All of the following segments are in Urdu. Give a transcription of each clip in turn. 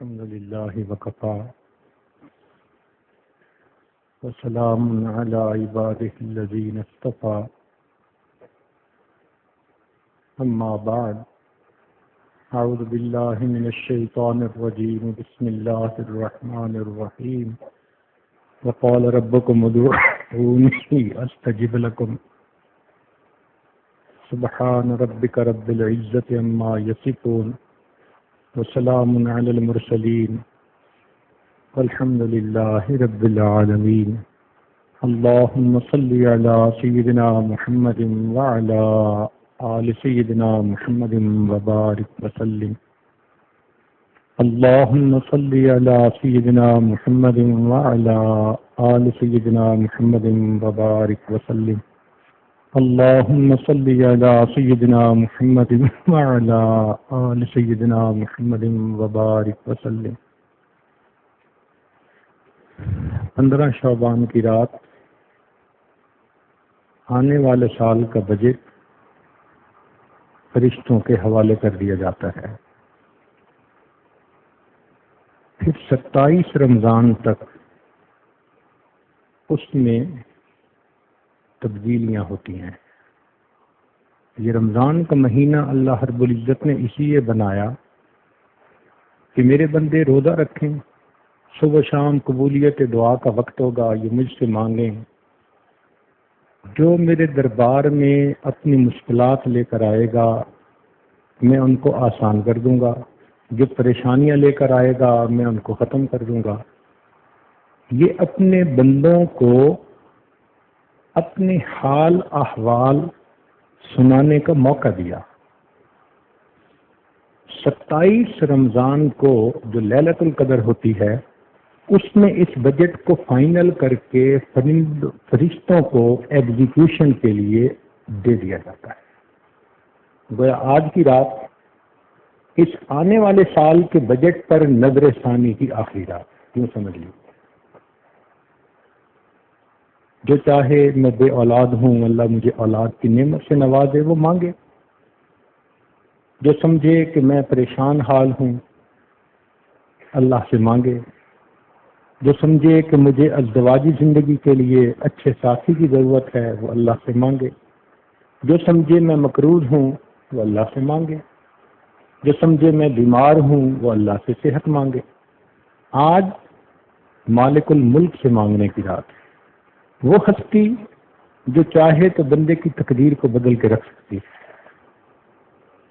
الحمد لله وكفى وسلام على عباده الذين اصطفى أما بعد أعوذ بالله من الشيطان الرجيم بسم الله الرحمن الرحيم وقال ربكم ادعوني أستجب لكم سبحان ربك رب العزة عما يصفون وسلام على المرسلين والحمد لله رب العالمين اللهم صل على سيدنا محمد وعلى آل سيدنا محمد وبارك وسلم اللهم صل على سيدنا محمد وعلى آل سيدنا محمد وبارك وسلم اللهم صل على سيدنا محمد وعلى آل سيدنا محمد وبارك وسلم 15 شعبان کی رات آنے والے سال کا بجٹ فرشتوں کے حوالے کر دیا جاتا ہے. پھر 27 رمضان تک اس میں تبدیلیاں ہوتی ہیں. یہ رمضان کا مہینہ اللہ رب العزت نے اسی لیے بنایا کہ میرے بندے روزہ رکھیں، صبح شام قبولیت دعا کا وقت ہوگا، یہ مجھ سے مانگیں. جو میرے دربار میں اپنی مشکلات لے کر آئے گا میں ان کو آسان کر دوں گا، جو پریشانیاں لے کر آئے گا میں ان کو ختم کر دوں گا. یہ اپنے بندوں کو اپنے حال احوال سنانے کا موقع دیا. 27 رمضان کو جو لیلۃ القدر ہوتی ہے اس میں اس بجٹ کو فائنل کر کے فرشتوں کو ایگزیکیوشن کے لیے دے دیا جاتا ہے. گویا آج کی رات اس آنے والے سال کے بجٹ پر نظر ثانی کی آخری رات کیوں سمجھ لی. جو چاہے میں بے اولاد ہوں اللہ مجھے اولاد کی نعمت سے نوازے وہ مانگے. جو سمجھے کہ میں پریشان حال ہوں اللہ سے مانگے. جو سمجھے کہ مجھے ازدواجی زندگی کے لیے اچھے ساتھی کی ضرورت ہے وہ اللہ سے مانگے. جو سمجھے میں مقروض ہوں وہ اللہ سے مانگے. جو سمجھے میں بیمار ہوں وہ اللہ سے صحت مانگے. آج مالک الملک سے مانگنے کی رات ہے. وہ ہستی جو چاہے تو بندے کی تقدیر کو بدل کے رکھ سکتی ہے.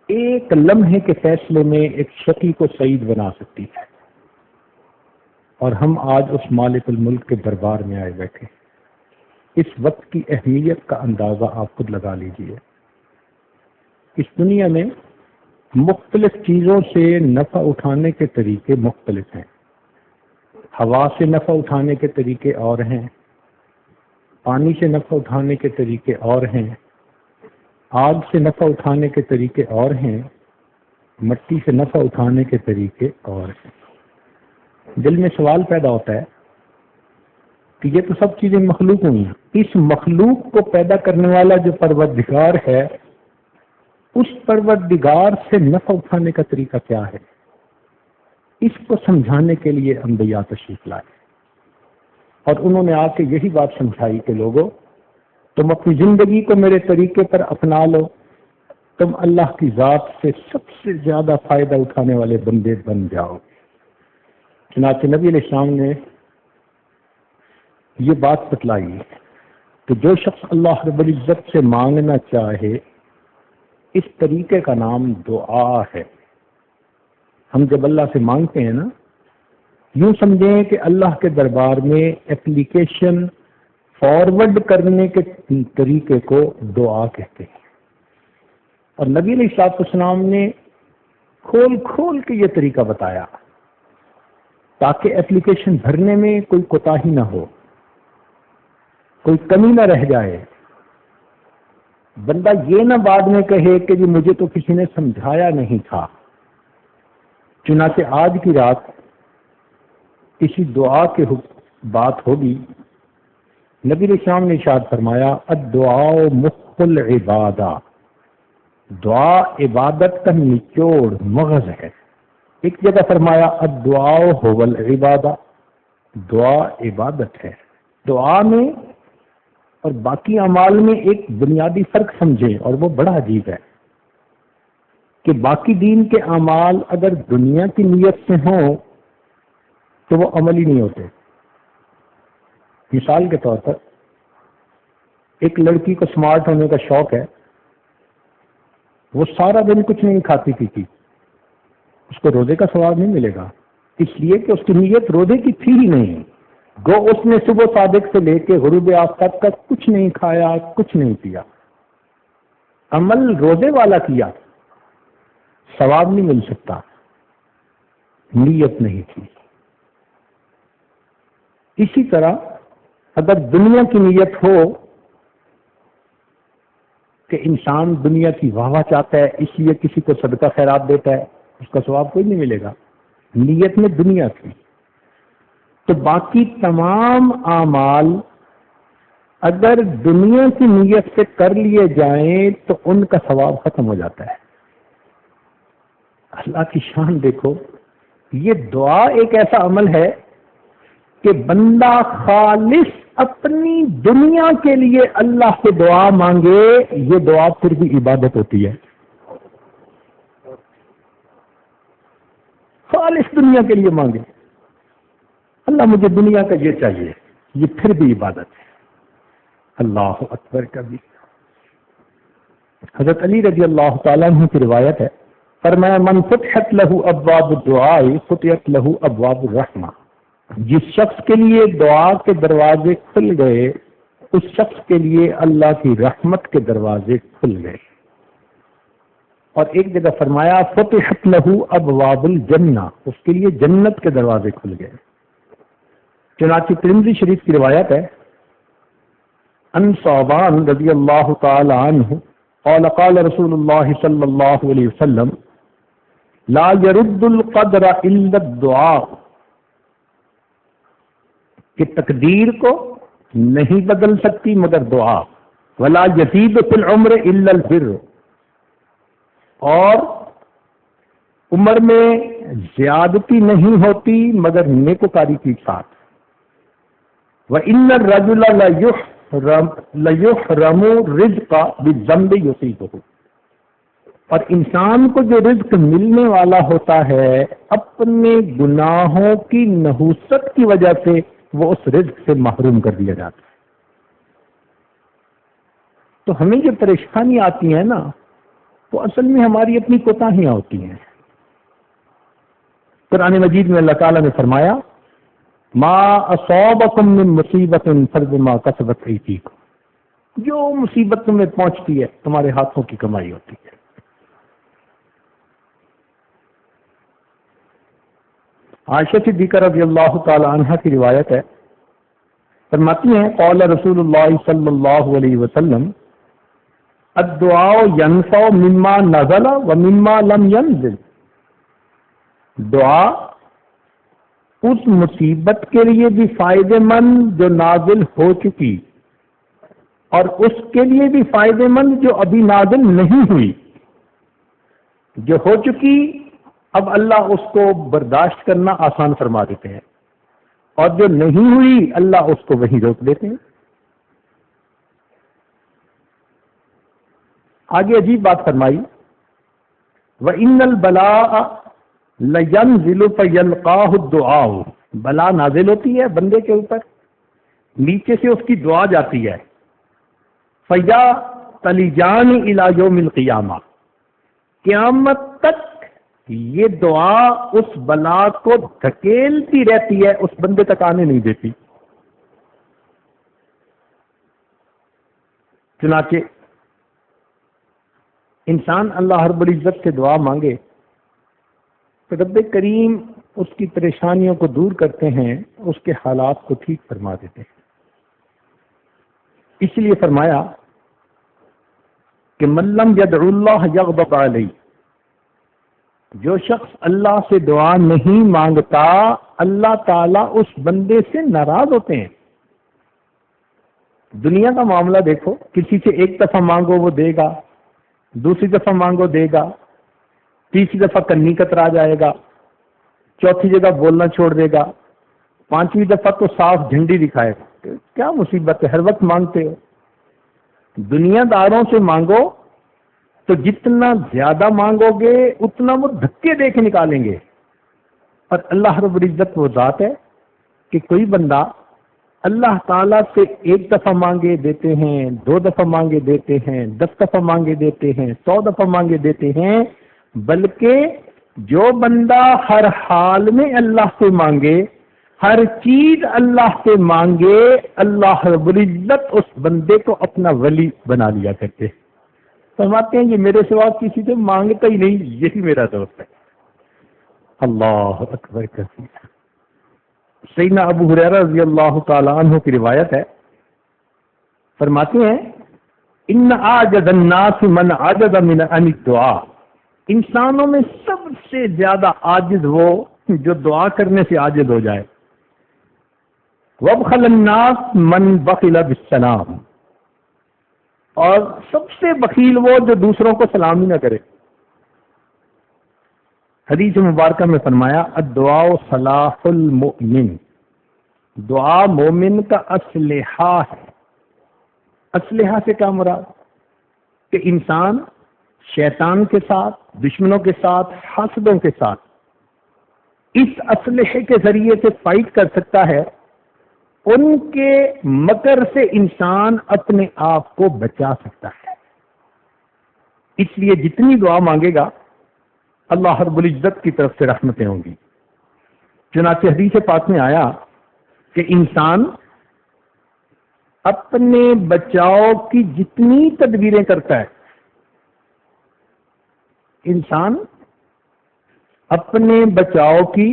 ایک لمحے کے فیصلے میں ایک شقی کو سعید بنا سکتی ہے. اور ہم آج اس مالک الملک کے دربار میں آئے بیٹھے. اس وقت کی اہمیت کا اندازہ آپ خود لگا لیجئے. اس دنیا میں مختلف چیزوں سے نفع اٹھانے کے طریقے مختلف ہیں. ہوا سے نفع اٹھانے کے طریقے اور ہیں، پانی سے نفع اٹھانے کے طریقے اور ہیں، آگ سے نفع اٹھانے کے طریقے اور ہیں، مٹی سے نفع اٹھانے کے طریقے اور ہیں. دل میں سوال پیدا ہوتا ہے کہ یہ تو سب چیزیں مخلوق ہوئی ہیں، اس مخلوق کو پیدا کرنے والا جو پروردگار ہے اس پروردگار سے نفع اٹھانے کا طریقہ کیا ہے؟ اس کو سمجھانے کے لیے انبیاء تشریف لائے اور انہوں نے آ کے یہی بات سمجھائی کہ لوگوں تم اپنی زندگی کو میرے طریقے پر اپنا لو، تم اللہ کی ذات سے سب سے زیادہ فائدہ اٹھانے والے بندے بن جاؤ. چنانچہ نبی علیہ السلام نے یہ بات بتلائی کہ جو شخص اللہ رب العزت سے مانگنا چاہے اس طریقے کا نام دعا ہے. ہم جب اللہ سے مانگتے ہیں نا یوں سمجھیں کہ اللہ کے دربار میں اپلیکیشن فارورڈ کرنے کے طریقے کو دعا کہتے ہیں. اور نبی علیہ السلام نے کھول کھول کے یہ طریقہ بتایا تاکہ اپلیکیشن بھرنے میں کوئی کوتاہی نہ ہو، کوئی کمی نہ رہ جائے. بندہ یہ نہ بعد میں کہے کہ جی مجھے تو کسی نے سمجھایا نہیں تھا. چنانچہ آج کی رات کسی دعا کے بات ہوگی. نبی علیہ السلام نے ارشاد فرمایا الدعاء مخ العبادہ، دعا عبادت کا نچوڑ مغز ہے. ایک جگہ فرمایا الدعاء هو العبادہ، دعا عبادت ہے۔ دعا میں اور باقی اعمال میں ایک بنیادی فرق سمجھیں، اور وہ بڑا عجیب ہے کہ باقی دین کے اعمال اگر دنیا کی نیت سے ہوں تو وہ عمل ہی نہیں ہوتے۔ مثال کے طور پر ایک لڑکی کو سمارٹ ہونے کا شوق ہے، وہ سارا دن کچھ نہیں کھاتی پیتی، اس کو روزے کا ثواب نہیں ملے گا، اس لیے کہ اس کی نیت روزے کی تھی ہی نہیں۔ گو اس نے صبح صادق سے لے کے غروب آفتاب تک کچھ نہیں کھایا، کچھ نہیں پیا، عمل روزے والا کیا، ثواب نہیں مل سکتا، نیت نہیں تھی۔ اسی طرح اگر دنیا کی نیت ہو کہ انسان دنیا کی واہ واہ چاہتا ہے اس لیے کسی کو صدقہ خیرات دیتا ہے، اس کا ثواب کوئی نہیں ملے گا، نیت میں دنیا تھی۔ تو باقی تمام اعمال اگر دنیا کی نیت سے کر لیے جائیں تو ان کا ثواب ختم ہو جاتا ہے۔ اللہ کی شان دیکھو، یہ دعا ایک ایسا عمل ہے کہ بندہ خالص اپنی دنیا کے لیے اللہ سے دعا مانگے، یہ دعا پھر بھی عبادت ہوتی ہے۔ خالص دنیا کے لیے مانگے، اللہ مجھے دنیا کا یہ چاہیے، یہ پھر بھی عبادت ہے۔ اللہ اکبر کبھی۔ حضرت علی رضی اللہ تعالیٰ عنہ کی روایت ہے، فرمایا من فتحت لہ ابواب الدعاء فتحت لہ ابواب الرحمہ، جس شخص کے لیے دعا کے دروازے کھل گئے اس شخص کے لیے اللہ کی رحمت کے دروازے کھل گئے۔ اور ایک جگہ فرمایا فتحت لہ ابواب الجنہ، اس کے لیے جنت کے دروازے کھل گئے۔ چنانچہ ترمذی شریف کی روایت ہے، ان ثوبان رضی اللہ تعالی عنہ قال قال رسول اللہ صلی اللہ علیہ وسلم لا يرد القدر الا الدعاء، کہ تقدیر کو نہیں بدل سکتی مگر دعا، ولا یزید فی العمر الا البر، اور عمر میں زیادتی نہیں ہوتی مگر نیکوکاری کے ساتھ۔ وَإِنَّ الرَّجُلَ لَيُحْرَمُ الرِّزْقَ بِالذَّنبِ يُصِيبُهُ، اور انسان کو جو رزق ملنے والا ہوتا ہے اپنے گناہوں کی نحوست کی وجہ سے وہ اس رزق سے محروم کر دیا جاتا ہے۔ تو ہمیں جو پریشانی آتی ہے نا وہ اصل میں ہماری اپنی کوتاہیاں ہوتی ہیں۔ قرآن مجید میں اللہ تعالیٰ نے فرمایا ما اصابکم من مصیبت فبما کسبت ایدیکم، جو مصیبت تمہیں پہنچتی ہے تمہارے ہاتھوں کی کمائی ہوتی ہے۔ عائشہ صدیقہ رضی اللہ تعالی عنہ کی روایت ہے، فرماتی ہیں قال رسول اللہ صلی اللہ علیہ وسلم الدعاء ينفع مما نزل ومما لم ينزل، دعا اس مصیبت کے لیے بھی فائدے مند جو نازل ہو چکی اور اس کے لیے بھی فائدے مند جو ابھی نازل نہیں ہوئی۔ جو ہو چکی اب اللہ اس کو برداشت کرنا آسان فرما دیتے ہیں، اور جو نہیں ہوئی اللہ اس کو وہیں روک دیتے ہیں۔ آگے عجیب بات فرمائی وَإِنَّ الْبَلَاءَ لَيَنْزِلُ فَيَلْقَاهُ الدُّعَاءُ، بلا نازل ہوتی ہے بندے کے اوپر، نیچے سے اس کی دعا جاتی ہے، فَيَا تَلِجَانِ إِلَى يَوْمِ الْقِيَامَةِ، قیامت تک یہ دعا اس بلا کو دھکیلتی رہتی ہے، اس بندے تک آنے نہیں دیتی۔ چنانچہ انسان اللہ رب العزت سے دعا مانگے تو رب کریم اس کی پریشانیوں کو دور کرتے ہیں، اس کے حالات کو ٹھیک فرما دیتے ہیں۔ اس لیے فرمایا کہ من لم يدع اللہ یغضب علیہ، جو شخص اللہ سے دعا نہیں مانگتا اللہ تعالیٰ اس بندے سے ناراض ہوتے ہیں۔ دنیا کا معاملہ دیکھو، کسی سے ایک دفعہ مانگو وہ دے گا، دوسری دفعہ مانگو دے گا، تیسری دفعہ کنی کترا جائے گا، چوتھی جگہ بولنا چھوڑ دے گا، پانچویں دفعہ تو صاف جھنڈی دکھائے گا۔ کیا مصیبت ہے، ہر وقت مانگتے ہو۔ دنیا داروں سے مانگو تو جتنا زیادہ مانگو گے اتنا وہ دھکے دے کے نکالیں گے، اور اللہ رب العزت وہ ذات ہے کہ کوئی بندہ اللہ تعالیٰ سے ایک دفعہ مانگے دیتے ہیں، 2 دفعہ مانگے دیتے ہیں، 10 دفعہ مانگے دیتے ہیں، 100 دفعہ مانگے دیتے ہیں، بلکہ جو بندہ ہر حال میں اللہ سے مانگے، ہر چیز اللہ سے مانگے، اللہ رب العزت اس بندے کو اپنا ولی بنا لیا کرتے۔ فرماتے ہیں یہ میرے سوا کسی سے مانگتا ہی نہیں، یہی میرا دوست ہے۔ اللہ اکبر کبیر۔ سیدنا ابو ہریرہ رضی اللہ تعالی عنہ کی روایت ہے، فرماتے ہیں ان عاجز الناس من عجز من ان الدعاء، انسانوں میں سب سے زیادہ عاجز وہ جو دعا کرنے سے عاجز ہو جائے۔ وابخل الناس من بخل بالسلام، اور سب سے بخیل وہ جو دوسروں کو سلام ہی نہ کرے۔ حدیث مبارکہ میں فرمایا الدعاء سلاح المؤمن، دعا مومن کا اسلحہ ہے۔ اسلحہ سے کیا مراد؟ کہ انسان شیطان کے ساتھ، دشمنوں کے ساتھ، حاسدوں کے ساتھ اس اسلحے کے ذریعے سے فائٹ کر سکتا ہے، ان کے مکر سے انسان اپنے آپ کو بچا سکتا ہے۔ اس لیے جتنی دعا مانگے گا اللہ رب العزت کی طرف سے رحمتیں ہوں گی۔ چنانچہ حدیث پاک میں آیا کہ انسان اپنے بچاؤ کی جتنی تدبیریں کرتا ہے، انسان اپنے بچاؤ کی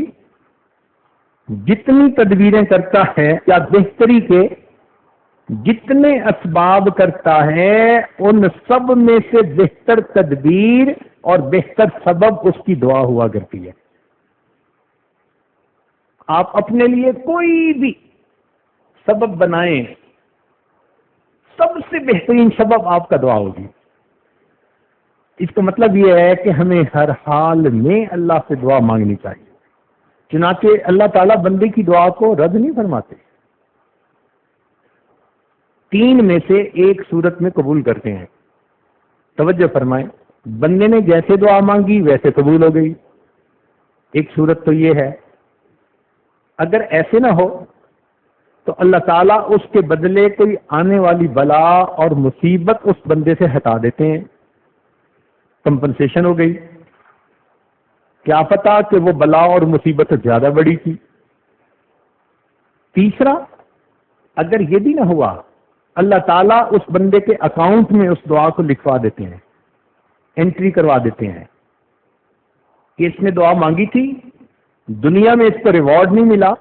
جتنی تدبیریں کرتا ہے یا بہتری کے جتنے اسباب کرتا ہے، ان سب میں سے بہتر تدبیر اور بہتر سبب اس کی دعا ہوا کرتی ہے۔ آپ اپنے لیے کوئی بھی سبب بنائیں، سب سے بہترین سبب آپ کا دعا ہوگی۔ اس کا مطلب یہ ہے کہ ہمیں ہر حال میں اللہ سے دعا مانگنی چاہیے۔ چنانچہ اللہ تعالیٰ بندے کی دعا کو رد نہیں فرماتے، 3 میں سے ایک صورت میں قبول کرتے ہیں۔ توجہ فرمائیں، بندے نے جیسے دعا مانگی ویسے قبول ہو گئی۔ ایک صورت تو یہ ہے، اگر ایسے نہ ہو تو اللہ تعالیٰ اس کے بدلے کوئی آنے والی بلا اور مصیبت اس بندے سے ہٹا دیتے ہیں، کمپنسیشن ہو گئی۔ کیا پتا کہ وہ بلا اور مصیبت زیادہ بڑی تھی۔ تیسرا، اگر یہ بھی نہ ہوا، اللہ تعالیٰ اس بندے کے اکاؤنٹ میں اس دعا کو لکھوا دیتے ہیں، انٹری کروا دیتے ہیں کہ اس نے دعا مانگی تھی، دنیا میں اس کو ریوارڈ نہیں ملا،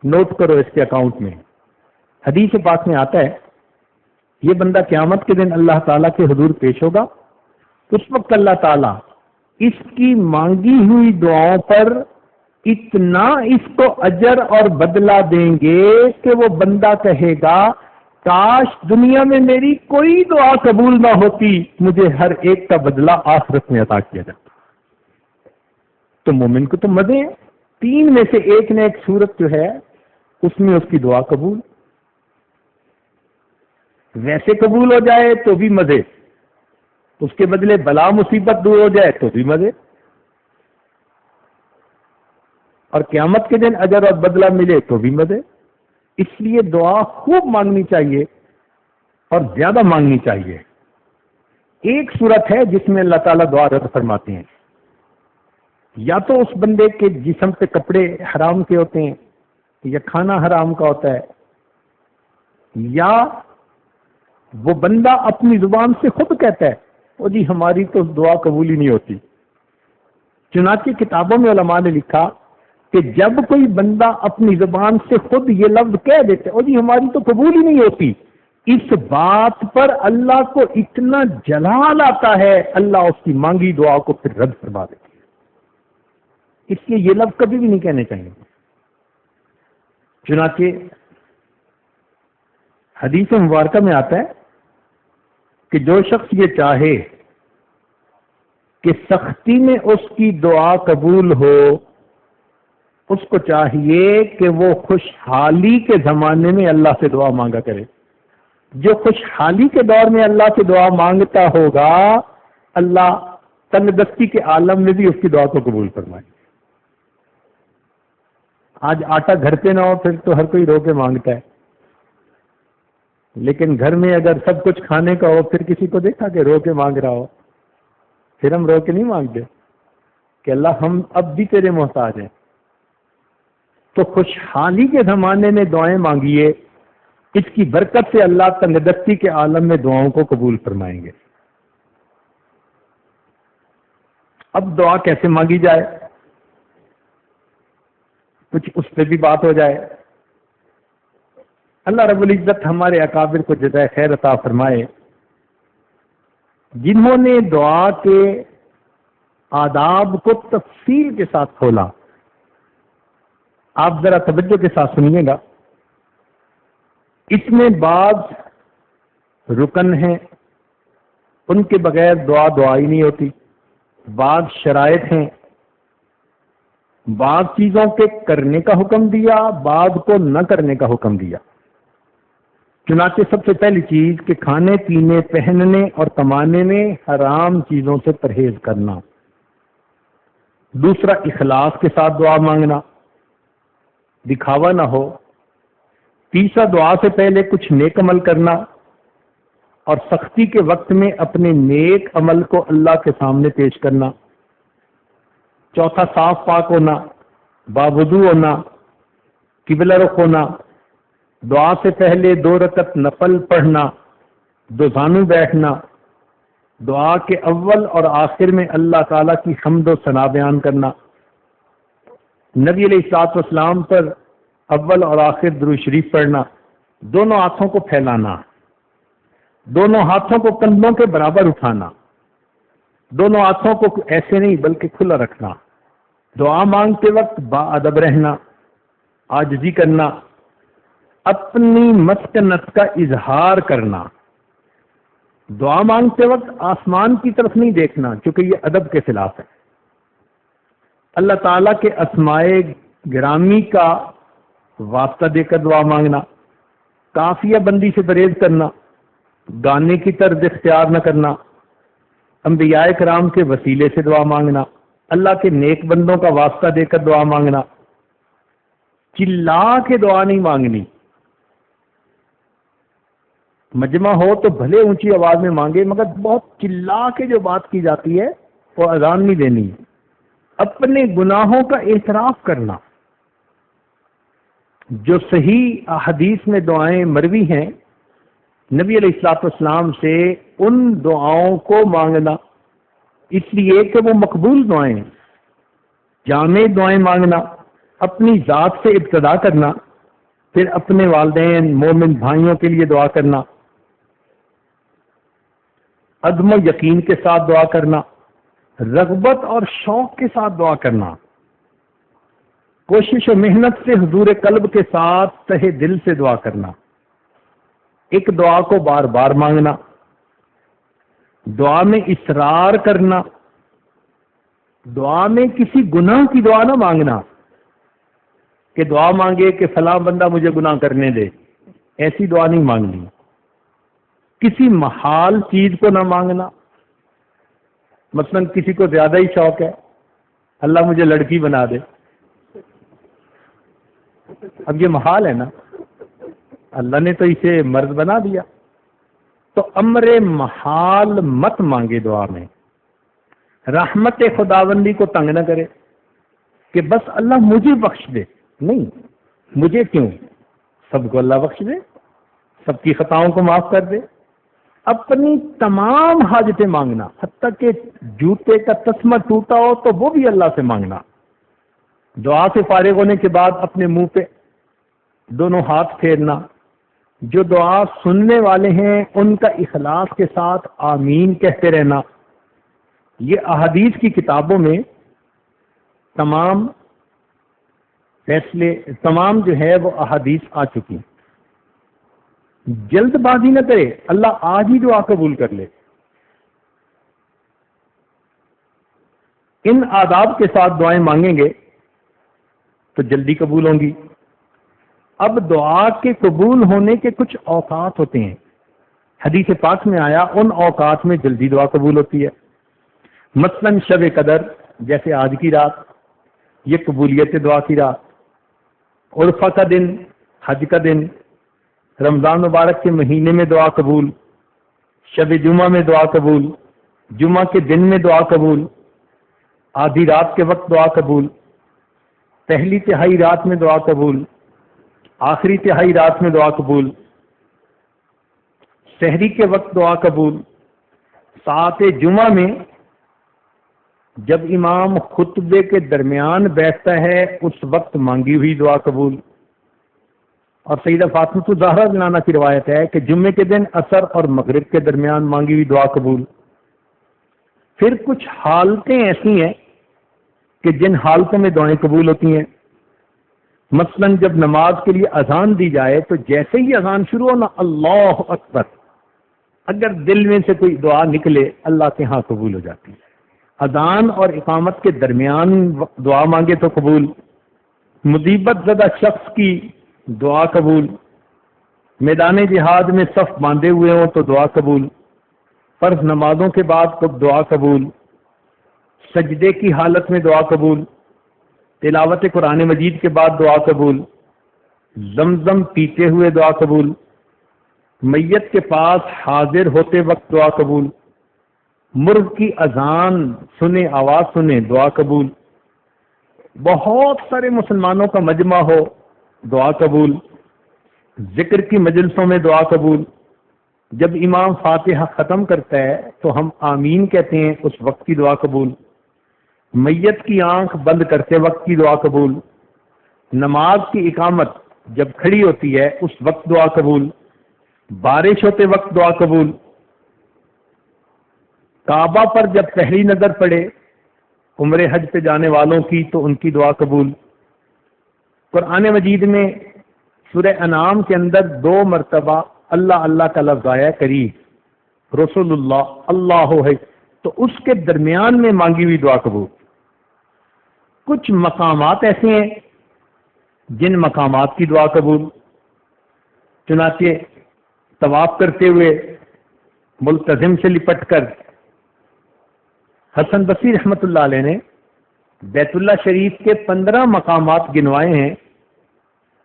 نوٹ کرو اس کے اکاؤنٹ میں۔ حدیث پاک میں آتا ہے یہ بندہ قیامت کے دن اللہ تعالیٰ کے حضور پیش ہوگا، اس وقت اللہ تعالیٰ اس کی مانگی ہوئی دعاؤں پر اتنا اس کو اجر اور بدلہ دیں گے کہ وہ بندہ کہے گا کاش دنیا میں میری کوئی دعا قبول نہ ہوتی، مجھے ہر ایک کا بدلہ آخرت میں عطا کیا جاتا۔ تو مومن کو تو مزے ہیں، 3 میں سے ایک نے ایک صورت جو ہے اس میں اس کی دعا قبول، ویسے قبول ہو جائے تو بھی مزے، اس کے بدلے بلا مصیبت دور ہو جائے تو بھی مزے، اور قیامت کے دن اجر اور بدلہ ملے تو بھی مزے۔ اس لیے دعا خوب مانگنی چاہیے اور زیادہ مانگنی چاہیے۔ ایک صورت ہے جس میں اللہ تعالیٰ دعا رد فرماتے ہیں، یا تو اس بندے کے جسم پہ کپڑے حرام کے ہوتے ہیں یا کھانا حرام کا ہوتا ہے، یا وہ بندہ اپنی زبان سے خود کہتا ہے وہ جی ہماری تو دعا قبول ہی نہیں ہوتی۔ چنانچہ کتابوں میں علماء نے لکھا کہ جب کوئی بندہ اپنی زبان سے خود یہ لفظ کہہ دیتا ہے جی ہماری تو قبول ہی نہیں ہوتی، اس بات پر اللہ کو اتنا جلال آتا ہے، اللہ اس کی مانگی دعا کو پھر رد فرما دیتی ہے۔ اس لیے یہ لفظ کبھی بھی نہیں کہنے چاہیے۔ چنانچہ حدیث مبارکہ میں آتا ہے کہ جو شخص یہ چاہے کہ سختی میں اس کی دعا قبول ہو اس کو چاہیے کہ وہ خوشحالی کے زمانے میں اللہ سے دعا مانگا کرے. جو خوشحالی کے دور میں اللہ سے دعا مانگتا ہوگا اللہ تنگ دستی کے عالم میں بھی اس کی دعا کو قبول فرمائے. آج آٹا گھر پہ نہ ہو پھر تو ہر کوئی رو کے مانگتا ہے، لیکن گھر میں اگر سب کچھ کھانے کا ہو پھر کسی کو دیکھا کہ رو کے مانگ رہا ہو، پھر ہم رو کے نہیں مانگتے کہ اللہ ہم اب بھی تیرے محتاج ہیں. تو خوشحالی کے زمانے میں دعائیں مانگیے، اس کی برکت سے اللہ تنگ دستی کے عالم میں دعاؤں کو قبول فرمائیں گے. اب دعا کیسے مانگی جائے کچھ اس پہ بھی بات ہو جائے. اللہ رب العزت ہمارے اکابر کو جزائے خیر عطا فرمائے، جنہوں نے دعا کے آداب کو تفصیل کے ساتھ کھولا. آپ ذرا توجہ کے ساتھ سنیے گا. اس میں بعض رکن ہیں ان کے بغیر دعا ہی نہیں ہوتی، بعض شرائط ہیں، بعض چیزوں کے کرنے کا حکم دیا، بعض کو نہ کرنے کا حکم دیا. چنانچہ سب سے پہلی چیز کہ کھانے پینے پہننے اور کمانے میں حرام چیزوں سے پرہیز کرنا. دوسرا اخلاص کے ساتھ دعا مانگنا، دکھاوا نہ ہو. تیسرا دعا سے پہلے کچھ نیک عمل کرنا اور سختی کے وقت میں اپنے نیک عمل کو اللہ کے سامنے پیش کرنا. چوتھا صاف پاک ہونا، باوضو ہونا، قبلہ رخ ہونا. دعا سے پہلے 2 رکعت نفل پڑھنا، 2 زانو بیٹھنا. دعا کے اول اور آخر میں اللہ تعالیٰ کی حمد و ثنا بیان کرنا. نبی علیہ الصلوۃ والسلام پر اول اور آخر درود شریف پڑھنا. دونوں ہاتھوں کو پھیلانا، دونوں ہاتھوں کو کندھوں کے برابر اٹھانا، دونوں ہاتھوں کو ایسے نہیں بلکہ کھلا رکھنا. دعا مانگتے وقت با ادب رہنا، عاجزی کرنا، اپنی مسکنت کا اظہار کرنا. دعا مانگتے وقت آسمان کی طرف نہیں دیکھنا کیونکہ یہ ادب کے خلاف ہے. اللہ تعالیٰ کے اسماء گرامی کا واسطہ دے کر دعا مانگنا. قافیہ بندی سے پرہیز کرنا، گانے کی طرز اختیار نہ کرنا. انبیاء کرام کے وسیلے سے دعا مانگنا، اللہ کے نیک بندوں کا واسطہ دے کر دعا مانگنا. چلا کے دعا نہیں مانگنی. مجمع ہو تو بھلے اونچی آواز میں مانگے مگر بہت چلا کے جو بات کی جاتی ہے وہ اذان نہیں دینی. اپنے گناہوں کا اعتراف کرنا. جو صحیح احادیث میں دعائیں مروی ہیں نبی علیہ الصلوۃ والسلام سے، ان دعاؤں کو مانگنا اس لیے کہ وہ مقبول دعائیں ہیں. جامع دعائیں مانگنا، اپنی ذات سے ابتدا کرنا، پھر اپنے والدین مومن بھائیوں کے لیے دعا کرنا. عزم و یقین کے ساتھ دعا کرنا، رغبت اور شوق کے ساتھ دعا کرنا، کوشش و محنت سے حضور قلب کے ساتھ تہہ دل سے دعا کرنا. ایک دعا کو بار بار مانگنا، دعا میں اصرار کرنا. دعا میں کسی گناہ کی دعا نہ مانگنا کہ دعا مانگے کہ فلاں بندہ مجھے گناہ کرنے دے، ایسی دعا نہیں مانگنی. کسی محال چیز کو نہ مانگنا. مثلا کسی کو زیادہ ہی شوق ہے اللہ مجھے لڑکی بنا دے، اب یہ محال ہے نا، اللہ نے تو اسے مرد بنا دیا. تو امر محال مت مانگے دعا میں. رحمت خداوندی کو تنگ نہ کرے کہ بس اللہ مجھے بخش دے. نہیں، مجھے کیوں، سب کو اللہ بخش دے، سب کی خطاؤں کو معاف کر دے. اپنی تمام حاجتیں مانگنا، حتیٰ کہ جوتے کا تسمہ ٹوٹا ہو تو وہ بھی اللہ سے مانگنا. دعا سے فارغ ہونے کے بعد اپنے منہ پہ دونوں ہاتھ پھیرنا. جو دعا سننے والے ہیں ان کا اخلاص کے ساتھ آمین کہتے رہنا. یہ احادیث کی کتابوں میں تمام فیصلے، تمام جو ہے وہ احادیث آ چکی. جلد بازی نہ کرے، اللہ آج ہی دعا قبول کر لے. ان آداب کے ساتھ دعائیں مانگیں گے تو جلدی قبول ہوں گی۔ اب دعا کے قبول ہونے کے کچھ اوقات ہوتے ہیں، حدیث پاک میں آیا ان اوقات میں جلدی دعا قبول ہوتی ہے۔ مثلا شب قدر جیسے آج کی رات، یہ قبولیت دعا کی رات، عرفہ کا دن، حج کا دن، رمضان مبارک کے مہینے میں دعا قبول، شب جمعہ میں دعا قبول، جمعہ کے دن میں دعا قبول، آدھی رات کے وقت دعا قبول، پہلی تہائی رات میں دعا قبول، آخری تہائی رات میں دعا قبول، سحری کے وقت دعا قبول، ساعت جمعہ میں جب امام خطبے کے درمیان بیٹھتا ہے اس وقت مانگی ہوئی دعا قبول۔ اور سیدہ فاطمہ الزہرا رضی اللہ عنہا کی روایت ہے کہ جمعے کے دن عصر اور مغرب کے درمیان مانگی ہوئی دعا قبول۔ پھر کچھ حالتیں ایسی ہیں کہ جن حالتوں میں دعائیں قبول ہوتی ہیں، مثلا جب نماز کے لیے اذان دی جائے تو جیسے ہی اذان شروع ہونا اللہ اکبر، اگر دل میں سے کوئی دعا نکلے اللہ کے ہاں قبول ہو جاتی ہے۔ اذان اور اقامت کے درمیان دعا مانگے تو قبول، مصیبت زدہ شخص کی دعا قبول، میدان جہاد میں صف باندھے ہوئے ہوں تو دعا قبول، فرض نمازوں کے بعد دعا قبول، سجدے کی حالت میں دعا قبول، تلاوت قرآن مجید کے بعد دعا قبول، زمزم پیتے ہوئے دعا قبول، میت کے پاس حاضر ہوتے وقت دعا قبول، مرغ کی اذان سنے آواز سنے دعا قبول، بہت سارے مسلمانوں کا مجمع ہو دعا قبول، ذکر کی مجلسوں میں دعا قبول، جب امام فاتحہ ختم کرتا ہے تو ہم آمین کہتے ہیں اس وقت کی دعا قبول، میت کی آنکھ بند کرتے وقت کی دعا قبول، نماز کی اقامت جب کھڑی ہوتی ہے اس وقت دعا قبول، بارش ہوتے وقت دعا قبول، کعبہ پر جب پہلی نظر پڑے عمر حج پہ جانے والوں کی تو ان کی دعا قبول۔ قرآن مجید میں سورہ انعام کے اندر 2 مرتبہ اللہ اللہ کا لفظ آیا قریب، رسول اللہ اللہ ہے، تو اس کے درمیان میں مانگی ہوئی دعا قبول۔ کچھ مقامات ایسے ہیں جن مقامات کی دعا قبول، چنانچہ طواف کرتے ہوئے ملتزم سے لپٹ کر حسن بصری رحمۃ اللہ علیہ نے بیت اللہ شریف کے 15 مقامات گنوائے ہیں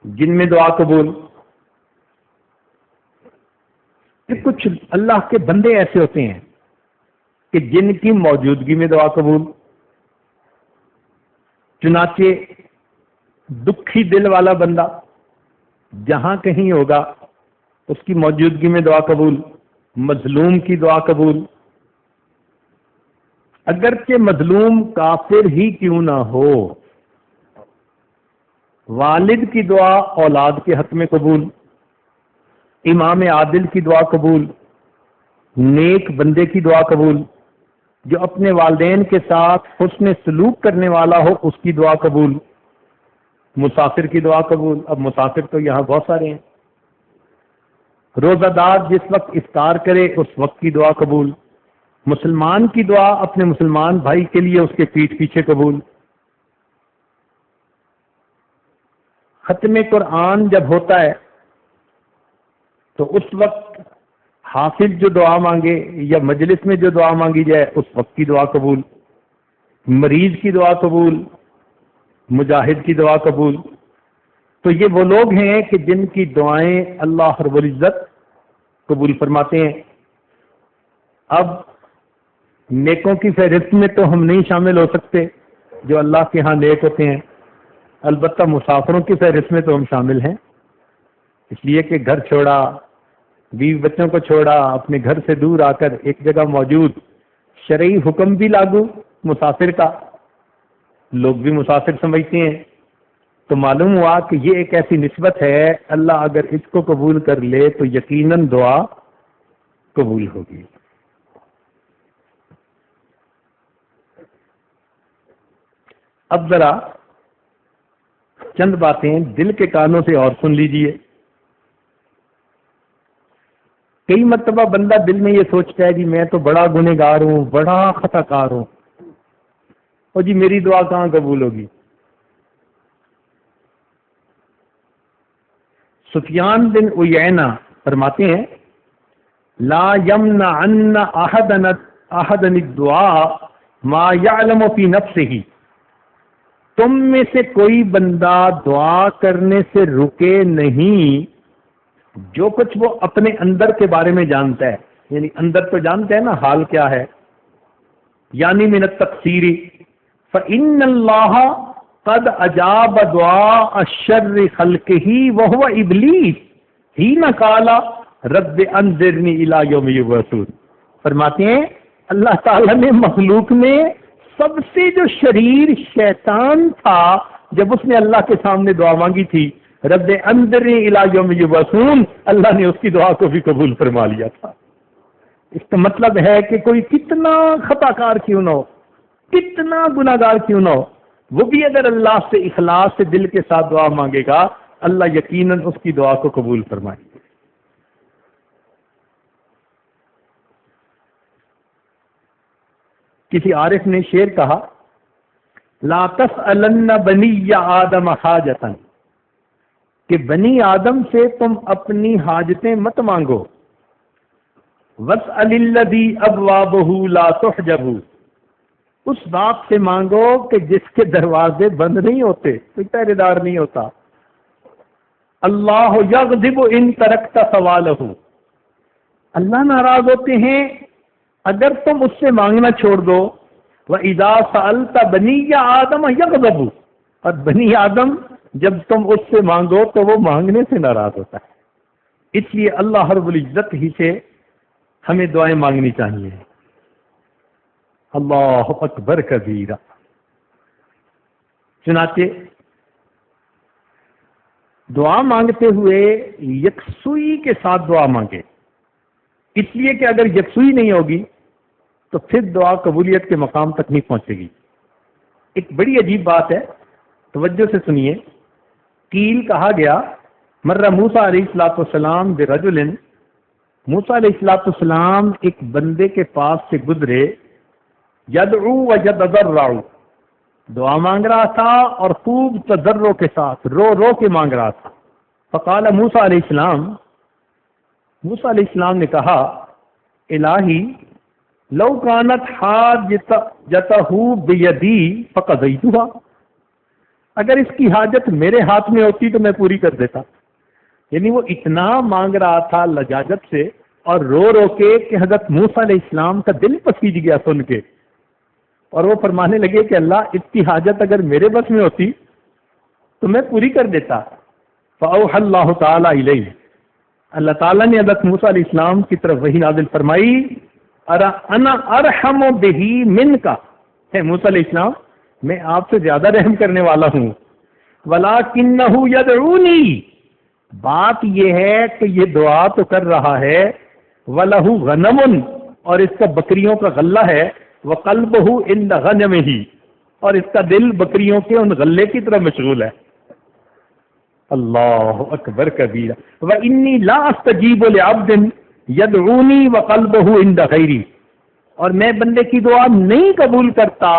جن میں دعا قبول۔ پھر کچھ اللہ کے بندے ایسے ہوتے ہیں کہ جن کی موجودگی میں دعا قبول، چنانچہ دکھی دل والا بندہ جہاں کہیں ہوگا اس کی موجودگی میں دعا قبول، مظلوم کی دعا قبول، اگرچہ مظلوم کافر ہی کیوں نہ ہو، والد کی دعا اولاد کے حق میں قبول، امام عادل کی دعا قبول، نیک بندے کی دعا قبول، جو اپنے والدین کے ساتھ حسن سلوک کرنے والا ہو اس کی دعا قبول، مسافر کی دعا قبول۔ اب مسافر تو یہاں بہت سارے ہیں، روزہ دار جس وقت افطار کرے اس وقت کی دعا قبول، مسلمان کی دعا اپنے مسلمان بھائی کے لیے اس کے پیٹھ پیچھے قبول، ختم قرآن جب ہوتا ہے تو اس وقت حافظ جو دعا مانگے یا مجلس میں جو دعا مانگی جائے اس وقت کی دعا قبول، مریض کی دعا قبول، مجاہد کی دعا قبول۔ تو یہ وہ لوگ ہیں کہ جن کی دعائیں اللہ رب العزت قبول فرماتے ہیں۔ اب نیکوں کی فہرست میں تو ہم نہیں شامل ہو سکتے جو اللہ کے ہاں نیک ہوتے ہیں، البتہ مسافروں کی فہرست میں تو ہم شامل ہیں، اس لیے کہ گھر چھوڑا، بیوی بچوں کو چھوڑا، اپنے گھر سے دور آ کر ایک جگہ موجود، شرعی حکم بھی لاگو مسافر کا، لوگ بھی مسافر سمجھتے ہیں، تو معلوم ہوا کہ یہ ایک ایسی نسبت ہے، اللہ اگر اس کو قبول کر لے تو یقیناً دعا قبول ہوگی۔ اب ذرا چند باتیں دل کے کانوں سے اور سن لیجئے۔ کئی مرتبہ بندہ دل میں یہ سوچتا ہے جی میں تو بڑا گنہگار ہوں، بڑا خطا کار ہوں، اور جی میری دعا کہاں قبول ہوگی۔ سفیان بن عیینہ فرماتے ہیں لا یمنعن احدا الدعاء ما یعلم فی نفسہ، تم میں سے کوئی بندہ دعا کرنے سے رکے نہیں جو کچھ وہ اپنے اندر کے بارے میں جانتا ہے، یعنی اندر تو جانتا ہے نا حال کیا ہے، یعنی من التقصیر فإن اللہ قد اجاب دعاء الشر خلقہ وہو ابلیس حین قال رب انذرنی الی یوم یبعثون۔ فرماتے ہیں اللہ تعالیٰ نے مخلوق میں سب سے جو شریر شیطان تھا، جب اس نے اللہ کے سامنے دعا مانگی تھی رب انذرنی الی یوم یبعثون، اللہ نے اس کی دعا کو بھی قبول فرما لیا تھا۔ اس کا مطلب ہے کہ کوئی کتنا خطا کار کیوں نہ ہو، کتنا گناہ گار کیوں نہ ہو، وہ بھی اگر اللہ سے اخلاص سے دل کے ساتھ دعا مانگے گا اللہ یقیناً اس کی دعا کو قبول فرمائے گا۔ کسی عارف نے شعر کہا لا تسألن بنی آدم حاجتا، کہ بنی آدم سے تم اپنی حاجتیں مت مانگو، واسأل الذی ابوابہ لا تحجب، اس باپ سے مانگو کہ جس کے دروازے بند نہیں ہوتے، کوئی پہرے دار نہیں ہوتا۔ اللہ یغضب ان ترکت سوالہ، اللہ ناراض ہوتے ہیں اگر تم اس سے مانگنا چھوڑ دو۔ وَإِذَا سَأَلْتَ بَنِيَّ آدَمَ يَغْضَبُ، اور بنی آدم جب تم اس سے مانگو تو وہ مانگنے سے ناراض ہوتا ہے۔ اس لیے اللہ رب العزت ہی سے ہمیں دعائیں مانگنی چاہیے۔ اللہ اکبر کبیرہ۔ چنانچہ دعا مانگتے ہوئے یکسوئی کے ساتھ دعا مانگے، اس لیے کہ اگر یکسوئی نہیں ہوگی تو پھر دعا قبولیت کے مقام تک نہیں پہنچے گی۔ ایک بڑی عجیب بات ہے، توجہ سے سنیے۔ قیل کہا گیا مر موسیٰ علیہ السلام برجل، موسیٰ علیہ السلام ایک بندے کے پاس سے گزرے، یدعو ویتضرع، دعا مانگ رہا تھا اور خوب تضرع کے ساتھ رو رو کے مانگ رہا تھا۔ فقال موسیٰ علیہ السلام، موسیٰ علیہ السلام نے کہا الہی لو کانت حاجتہ بیدی فقضیتھا، اگر اس کی حاجت میرے ہاتھ میں ہوتی تو میں پوری کر دیتا۔ یعنی وہ اتنا مانگ رہا تھا لجاجت سے اور رو رو کے کہ حضرت موسیٰ علیہ السلام کا دل پسیج گیا سن کے، اور وہ فرمانے لگے کہ اللہ اس کی حاجت اگر میرے بس میں ہوتی تو میں پوری کر دیتا۔ فأوحى اللہ تعالیٰ الیہ، اللہ تعالیٰ نے حضرت موسیٰ علیہ السلام کی طرف وحی نازل فرمائی، انا ارحم بہ منک، ہے موسیٰ علیہ السلام میں آپ سے زیادہ رحم کرنے والا ہوں، ولکنہ یدعونی، بات یہ ہے کہ یہ دعا تو کر رہا ہے، وَلَهُ غَنَمٌ، اور اس کا بکریوں کا غلہ ہے، وَقَلْبُهُ عِنْدَ غَنَمِهِ، اور اس کا دل بکریوں کے ان غلے کی طرف مشغول ہے۔ اللہ اکبر کبیرہ۔ وَإِنِّي لَا أَسْتَجِيبُ لِعَبْدٍ يَدْعُونِي وَقَلْبُهُ عِنْدَ غَيْرِي، اور میں بندے کی دعا نہیں قبول کرتا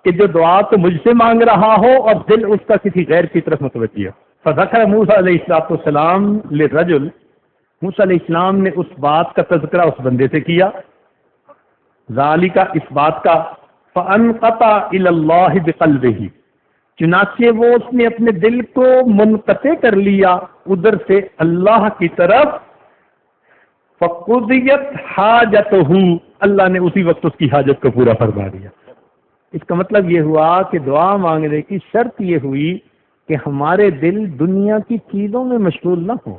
کہ جو دعا تو مجھ سے مانگ رہا ہو اور دل اس کا کسی غیر کی طرف متوجہ ہو۔ فذکر موسیٰ علیہ السلام للرجل، موسیٰ علیہ السلام نے اس بات کا تذکرہ اس بندے سے کیا، ذالک، اس بات کا، فانقطع الی اللہ بقلبہ، چنانچہ وہ اس نے اپنے دل کو منقطع کر لیا ادھر سے اللہ کی طرف، فقضیت حاجتہ، اللہ نے اسی وقت اس کی حاجت کو پورا فرما دیا۔ اس کا مطلب یہ ہوا کہ دعا مانگنے کی شرط یہ ہوئی کہ ہمارے دل دنیا کی چیزوں میں مشغول نہ ہو،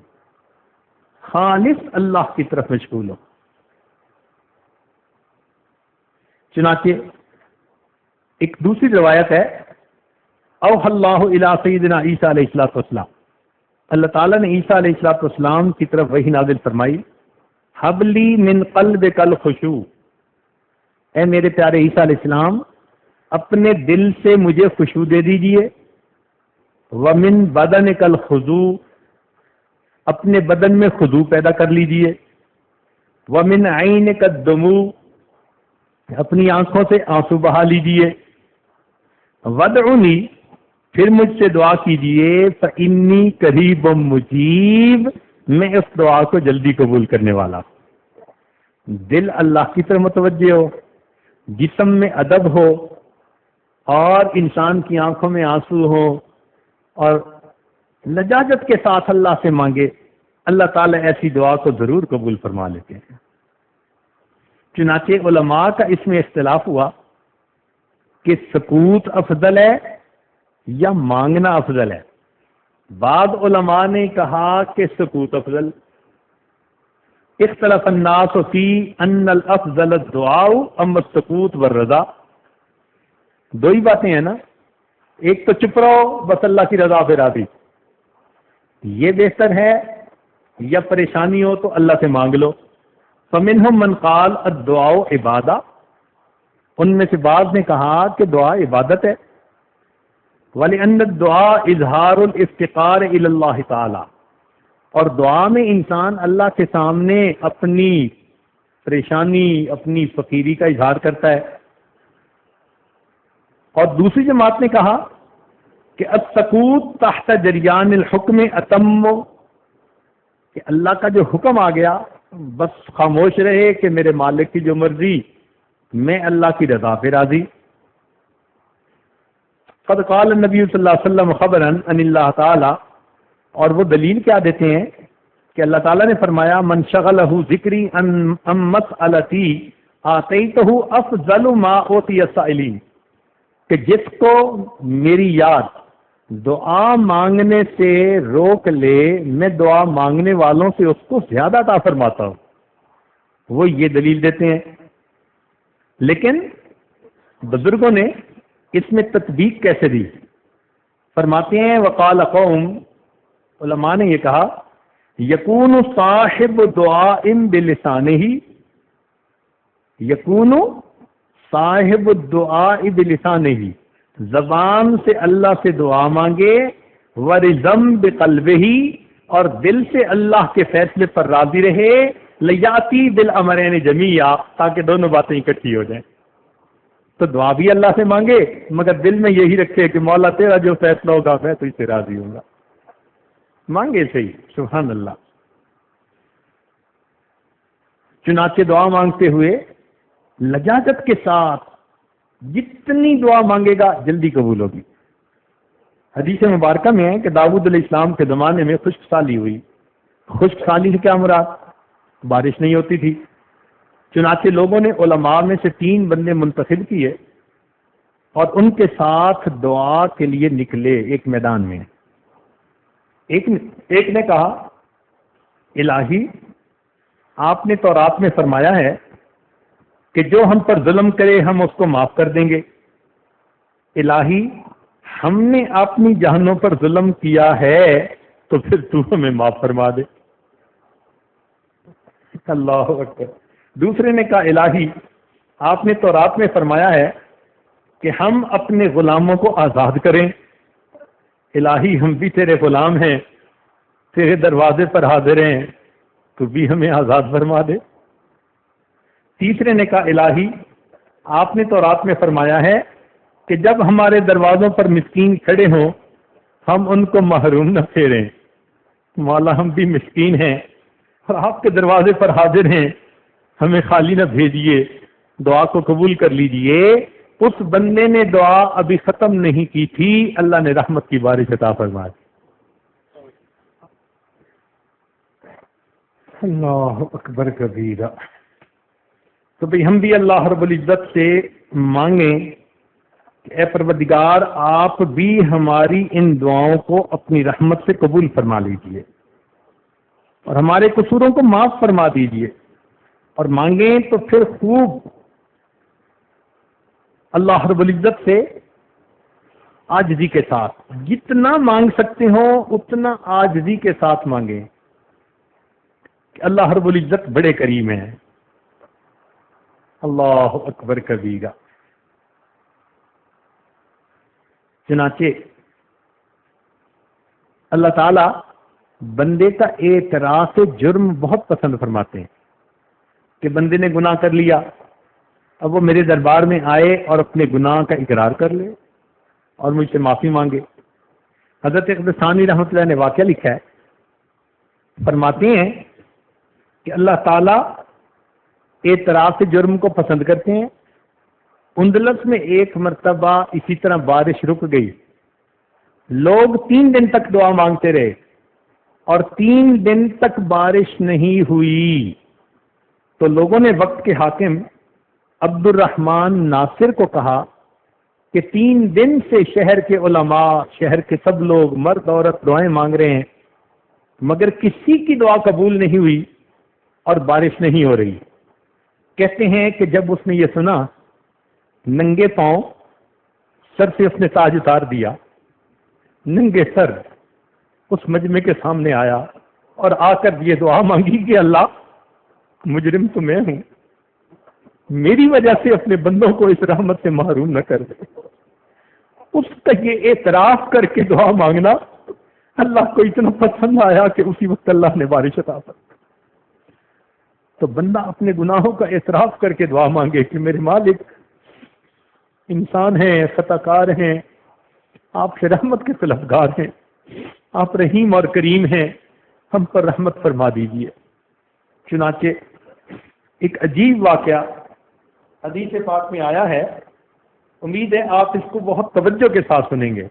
خالص اللہ کی طرف مشغول ہو۔ چنانچہ ایک دوسری روایت ہے، اوحی اللہ الی سیدنا عیسیٰ علیہ السلام، اللہ تعالیٰ نے عیسیٰ علیہ السلام کی طرف وحی نازل فرمائی، حب لی من قلبک الخشوع، اے میرے پیارے عیسیٰ علیہ السلام اپنے دل سے مجھے خشوع دے دیجئے، ومن بدنک الخضوع، اپنے بدن میں خضوع پیدا کر لیجئے، ومن عینک الدموع، اپنی آنکھوں سے آنسو بہا لیجئے، ودعونی، پھر مجھ سے دعا کیجئے فإنی قریب مجیب، میں اس دعا کو جلدی قبول کرنے والا ہوں۔ دل اللہ کی طرف متوجہ ہو، جسم میں ادب ہو، اور انسان کی آنکھوں میں آنسو ہو، اور لجاجت کے ساتھ اللہ سے مانگے، اللہ تعالیٰ ایسی دعا کو ضرور قبول فرما لیتے ہیں۔ چنانچہ علماء کا اس میں اختلاف ہوا کہ سکوت افضل ہے یا مانگنا افضل ہے۔ بعض علماء نے کہا کہ سکوت افضل۔ اختلف الناس فی ان الافضل الدعاء اما السکوت والرضا۔ دو ہی باتیں ہیں نا، ایک تو چپ رہو بس اللہ کی رضا پہ راضی، یہ بہتر ہے، یا پریشانی ہو تو اللہ سے مانگ لو۔ فمنہم من قال الدعاء عبادہ، ان میں سے بعض نے کہا کہ دعا عبادت ہے۔ وَلِأَنَّ الدُّعَاءَ اظہار الافتقار الی اللہ تعالی، اور دعا میں انسان اللہ کے سامنے اپنی پریشانی، اپنی فقیری کا اظہار کرتا ہے۔ اور دوسری جماعت نے کہا کہ السکوت تحت جریان الحکم اتم، کہ اللہ کا جو حکم آ گیا بس خاموش رہے کہ میرے مالک کی جو مرضی، میں اللہ کی رضا پہ راضی۔ قد قال النبی صلی اللہ علیہ وسلم خبرا ان اللہ تعالی، اور وہ دلیل کیا دیتے ہیں کہ اللہ تعالیٰ نے فرمایا من شغلہ ذکری ام مسئلتی آتیتہ افضل ما اوتی السائلین، کہ جس کو میری یاد دعا مانگنے سے روک لے، میں دعا مانگنے والوں سے اس کو زیادہ عطا فرماتا ہوں۔ وہ یہ دلیل دیتے ہیں، لیکن بزرگوں نے اس میں تطبیق کیسے دی؟ فرماتے ہیں وقال قوم، علماء نے یہ کہا یکون صاحب دعاء بلسانہ، یکون صاحب الدعاء بلسانہ، زبان سے اللہ سے دعا مانگے، ورزم بقلبہ، اور دل سے اللہ کے فیصلے پر راضی رہے، لیاتی بالامرین جمیعا، تاکہ دونوں باتیں اکٹھی ہو جائیں۔ تو دعا بھی اللہ سے مانگے مگر دل میں یہی رکھے کہ مولا تیرا جو فیصلہ ہوگا میں تو اس سے راضی ہوں گا، مانگے صحیح۔ سبحان اللہ۔ چنانچہ دعا مانگتے ہوئے لجاجت کے ساتھ جتنی دعا مانگے گا جلدی قبول ہوگی۔ حدیث مبارکہ میں ہے کہ داؤد علیہ السلام کے زمانے میں خشک سالی ہوئی۔ خشک سالی سے کیا مراد؟ بارش نہیں ہوتی تھی۔ چنانچہ لوگوں نے علماء میں سے 3 بندے منتخب کیے اور ان کے ساتھ دعا کے لیے نکلے ایک میدان میں۔ ایک نے کہا الہی آپ نے تورات میں فرمایا ہے کہ جو ہم پر ظلم کرے ہم اس کو معاف کر دیں گے، الہی ہم نے اپنی جانوں پر ظلم کیا ہے تو پھر تو ہمیں معاف فرما دے۔ اللہ اکبر۔ دوسرے نے کہا الہی آپ نے تورات میں فرمایا ہے کہ ہم اپنے غلاموں کو آزاد کریں، الہی ہم بھی تیرے غلام ہیں، تیرے دروازے پر حاضر ہیں، تو بھی ہمیں آزاد فرما دے۔ تیسرے نے کہا الہی آپ نے تورات میں فرمایا ہے کہ جب ہمارے دروازوں پر مسکین کھڑے ہوں ہم ان کو محروم نہ پھیریں، مولا ہم بھی مسکین ہیں اور آپ کے دروازے پر حاضر ہیں، ہمیں خالی نہ بھیجیے، دعا کو قبول کر لیجئے۔ اس بندے نے دعا ابھی ختم نہیں کی تھی، اللہ نے رحمت کی بارش عطا فرما دی۔ اللہ اکبر کبیرہ۔ تو بھئی ہم بھی اللہ رب العزت سے مانگیں کہ اے پروردگار آپ بھی ہماری ان دعاؤں کو اپنی رحمت سے قبول فرما لیجئے اور ہمارے قصوروں کو معاف فرما دیجئے، اور مانگیں تو پھر خوب اللہ رب العزت سے عاجزی کے ساتھ، جتنا مانگ سکتے ہو اتنا عاجزی کے ساتھ مانگیں کہ اللہ رب العزت بڑے کریم ہیں۔ اللہ اکبر کبیرہ۔ چنانچہ اللہ تعالی بندے کا اعتراف جرم بہت پسند فرماتے ہیں کہ بندے نے گناہ کر لیا، اب وہ میرے دربار میں آئے اور اپنے گناہ کا اقرار کر لے اور مجھ سے معافی مانگے۔ حضرت اقدسانی رحمۃ اللہ نے واقعہ لکھا ہے، فرماتے ہیں کہ اللہ تعالیٰ اعتراف جرم کو پسند کرتے ہیں۔ اندلس میں ایک مرتبہ اسی طرح بارش رک گئی، لوگ 3 دن تک دعا مانگتے رہے اور 3 دن تک بارش نہیں ہوئی، تو لوگوں نے وقت کے حاکم عبد الرحمن ناصر کو کہا کہ 3 دن سے شہر کے علماء، شہر کے سب لوگ مرد عورت دعائیں مانگ رہے ہیں مگر کسی کی دعا قبول نہیں ہوئی اور بارش نہیں ہو رہی۔ کہتے ہیں کہ جب اس نے یہ سنا، ننگے پاؤں سر سے اس نے تاج اتار دیا، ننگے سر اس مجمع کے سامنے آیا اور آ کر یہ دعا مانگی کہ اللہ، مجرم تو میں ہوں، میری وجہ سے اپنے بندوں کو اس رحمت سے محروم نہ کر دے۔ اس کا یہ اعتراف کر کے دعا مانگنا اللہ کو اتنا پسند آیا کہ اسی وقت اللہ نے بارش عطا فرمائی۔ تو بندہ اپنے گناہوں کا اعتراف کر کے دعا مانگے کہ میرے مالک، انسان ہیں، خطا کار ہیں، آپ سے رحمت کے طلبگار ہیں، آپ رحیم اور کریم ہیں، ہم پر رحمت فرما دیجیے۔ چنانچہ ایک عجیب واقعہ حدیث پاک میں آیا ہے، امید ہے آپ اس کو بہت توجہ کے ساتھ سنیں گے۔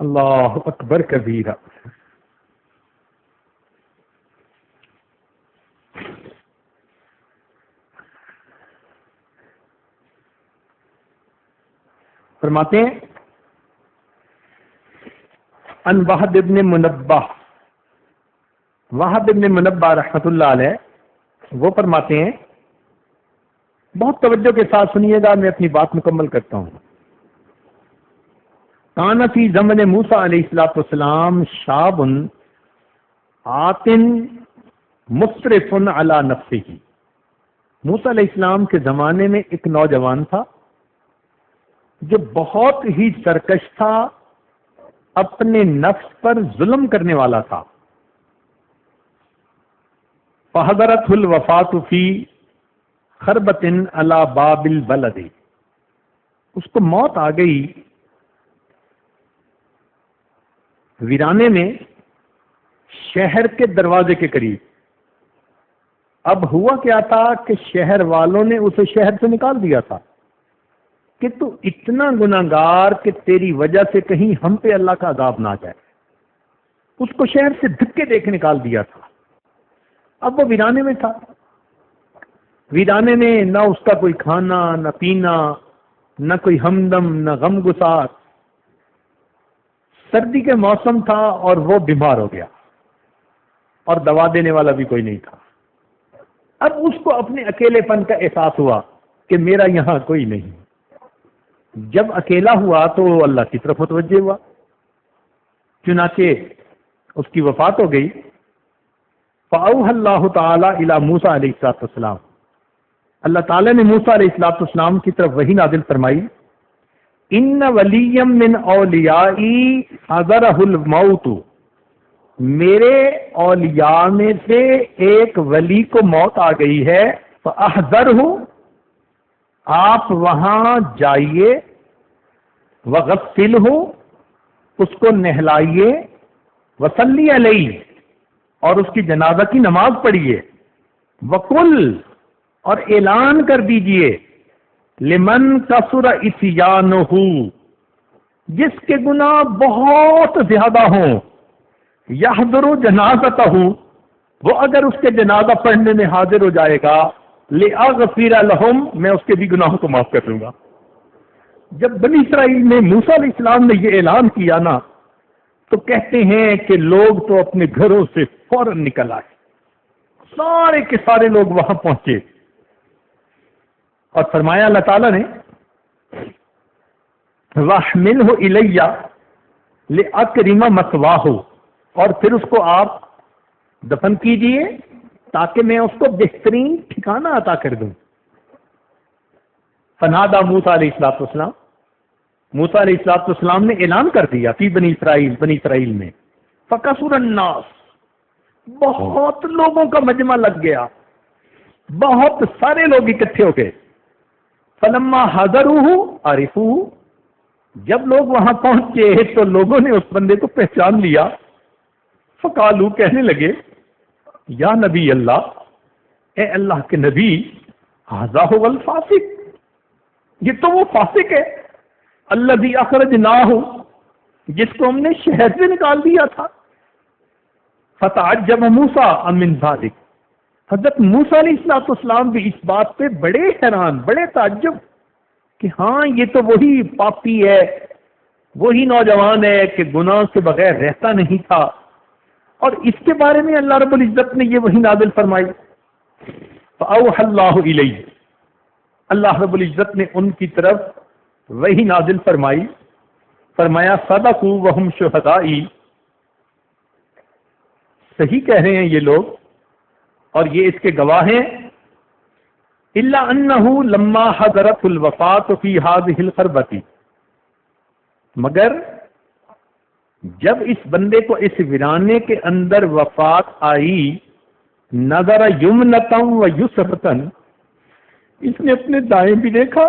اللہ اکبر کبیرہ۔ فرماتے ہیں ان وہب ابن منبہ، وہب ابن منبہ رحمۃ اللہ علیہ وہ فرماتے ہیں، بہت توجہ کے ساتھ سنیے گا، میں اپنی بات مکمل کرتا ہوں۔ کان فی زمن موسیٰ علیہ الصلوۃ والسلام شاب آت مسرف علی نفسہ، موسیٰ علیہ السلام کے زمانے میں ایک نوجوان تھا جو بہت ہی سرکش تھا، اپنے نفس پر ظلم کرنے والا تھا۔ فحضرتہ الوفاۃ فی خربۃ علی باب البلد، اس کو موت آ گئی ویرانے میں شہر کے دروازے کے قریب۔ اب ہوا کیا تھا کہ شہر والوں نے اسے شہر سے نکال دیا تھا کہ تو اتنا گناہگار کہ تیری وجہ سے کہیں ہم پہ اللہ کا عذاب نہ جائے۔ اس کو شہر سے دھکے دے کے نکال دیا تھا۔ اب وہ ویرانے میں تھا، ویرانے میں نہ اس کا کوئی کھانا نہ پینا، نہ کوئی ہمدم نہ غم گسار۔ سردی کے موسم تھا اور وہ بیمار ہو گیا اور دوا دینے والا بھی کوئی نہیں تھا۔ اب اس کو اپنے اکیلے پن کا احساس ہوا کہ میرا یہاں کوئی نہیں۔ جب اکیلا ہوا تو وہ اللہ کی طرف متوجہ ہوا، چنانچہ اس کی وفات ہو گئی۔ فأوحى اللہ تعالی الی موسیٰ علیہ السلام، اللہ تعالیٰ نے موسیٰ علیہ السلام کی طرف وحی نازل فرمائی، ان ولی من اولیائی حضرہ الموت، میرے اولیاء میں سے ایک ولی کو موت آ گئی ہے، فاحذرہ، آپ وہاں جائیے، وغسلہ، اس کو نہلائیے، وصلی علیہ، اور اس کی جنازہ کی نماز پڑھیے، وقل، اور اعلان کر دیجئے، لمن کثر عصیانہ، جس کے گناہ بہت زیادہ ہوں، یحضر جنازتہ، وہ اگر اس کے جنازہ پڑھنے میں حاضر ہو جائے گا، لأغفر لہم، میں اس کے بھی گناہوں کو معاف کر دوں گا۔ جب بنی اسرائیل میں موسیٰ علیہ السلام نے یہ اعلان کیا نا، تو کہتے ہیں کہ لوگ تو اپنے گھروں سے فوراً نکل آئے، سارے کے سارے لوگ وہاں پہنچے، اور فرمایا اللہ تعالیٰ نے، وَاحْمِلْهُ إِلَيَّ لِأَكْرِمَ مَثْوَاهُ، اور پھر اس کو آپ دفن کیجئے تاکہ میں اس کو بہترین ٹھکانہ عطا کر دوں۔ فنادى موسیٰ علیہ السلام، موسیٰ علیہ السلام نے اعلان کر دیا فی بنی اسرائیل میں، فکثر الناس، بہت لوگوں کا مجمع لگ گیا، بہت سارے لوگ اکٹھے ہو گئے۔ فلما حضروہ عرفوہ، جب لوگ وہاں پہنچے تو لوگوں نے اس بندے کو پہچان لیا. فقالو کہنے لگے یا نبی اللہ، اے اللہ کے نبی، ھذا ھو الفاسق، یہ تو وہ فاسق ہے، الذی اخرجناہ، جس کو ہم نے شہر سے نکال دیا تھا. فتعجب موسیٰ من ذلک، حضرت موسیٰ علیہ السلام بھی اس بات پہ بڑے حیران، بڑے تعجب کہ ہاں یہ تو وہی پاپی ہے، وہی نوجوان ہے کہ گناہ کے بغیر رہتا نہیں تھا، اور اس کے بارے میں اللہ رب العزت نے یہ وحی نازل فرمائی. فأوحى اللہ الیہ، اللہ رب العزت نے ان کی طرف وحی نازل فرمائی، فرمایا صدقوا وہم شہدائی، صحیح کہہ رہے ہیں یہ لوگ اور یہ اس کے گواہ ہیں. الا انہ لما حضرت الوفات فی هذه القربۃ، مگر جب اس بندے کو اس ویرانے کے اندر وفات آئی، نظر یمنۃ و یسرۃ، اس نے اپنے دائیں بھی دیکھا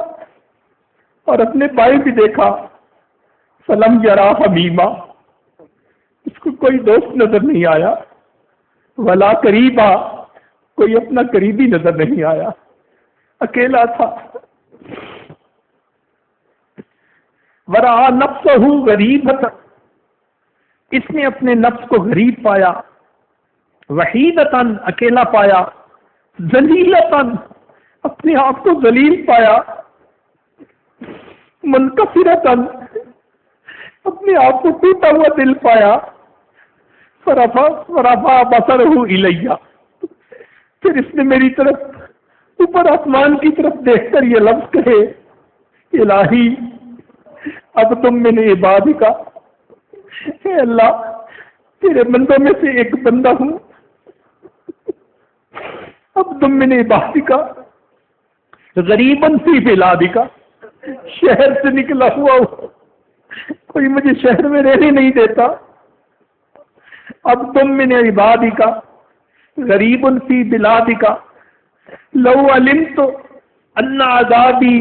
اور اپنے بائیں بھی دیکھا. فلم یرا حمیما، اس کو کوئی دوست نظر نہیں آیا. ولا قریبا، کوئی اپنا قریبی نظر نہیں آیا، اکیلا تھا. ورا نفسہ غریبۃ، اس نے اپنے نفس کو غریب پایا. وحیدتاً، اکیلا پایا. ذلیلتاً، اپنے آپ کو ذلیل پایا. منکسرتاً، اپنے آپ کو ٹوٹا ہوا دل پایا. فرفع بصرہ الیہ، پھر اس نے میری طرف اوپر آسمان کی طرف دیکھ کر یہ لفظ کہے الہی اب تم من عبادک، اے اللہ تیرے بندوں میں سے ایک بندہ ہوں، اب تم من عبادک غریباً فی بلادک، شہر سے نکلا ہوا ہوں، کوئی مجھے شہر میں رہنے نہیں دیتا. اب تم من عبادک غریب فی بلادک، لو علمت ان عذابی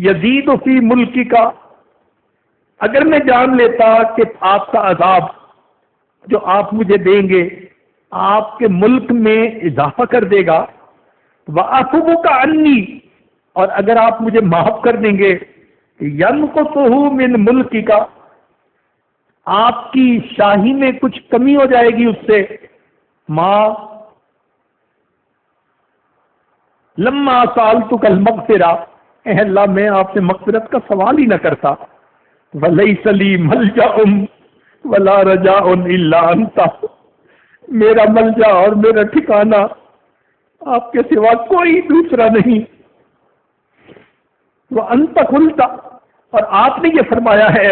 یزید فی ملکک، اگر میں جان لیتا کہ آپ کا عذاب جو آپ مجھے دیں گے آپ کے ملک میں اضافہ کر دے گا. وَعَفُوَكَ عَنِّي، اور اگر آپ مجھے معاف کر دیں گے يَنْقُصُهُ مِنْ مُلْكِكَ، آپ کی شاہی میں کچھ کمی ہو جائے گی اس سے. ماں لما سألتك المغفرہ، اے اللہ میں آپ سے مغفرت کا سوال ہی نہ کرتا. وَلَيْسَ لِي مَلْجَأٌ وَلَا رَجَاءٌ إِلَّا أَنْتَ، میرا ملجا اور میرا ٹھکانہ آپ کے سوا کوئی دوسرا نہیں. وَأَنْتَ قُلْتَ، اور آپ نے یہ فرمایا ہے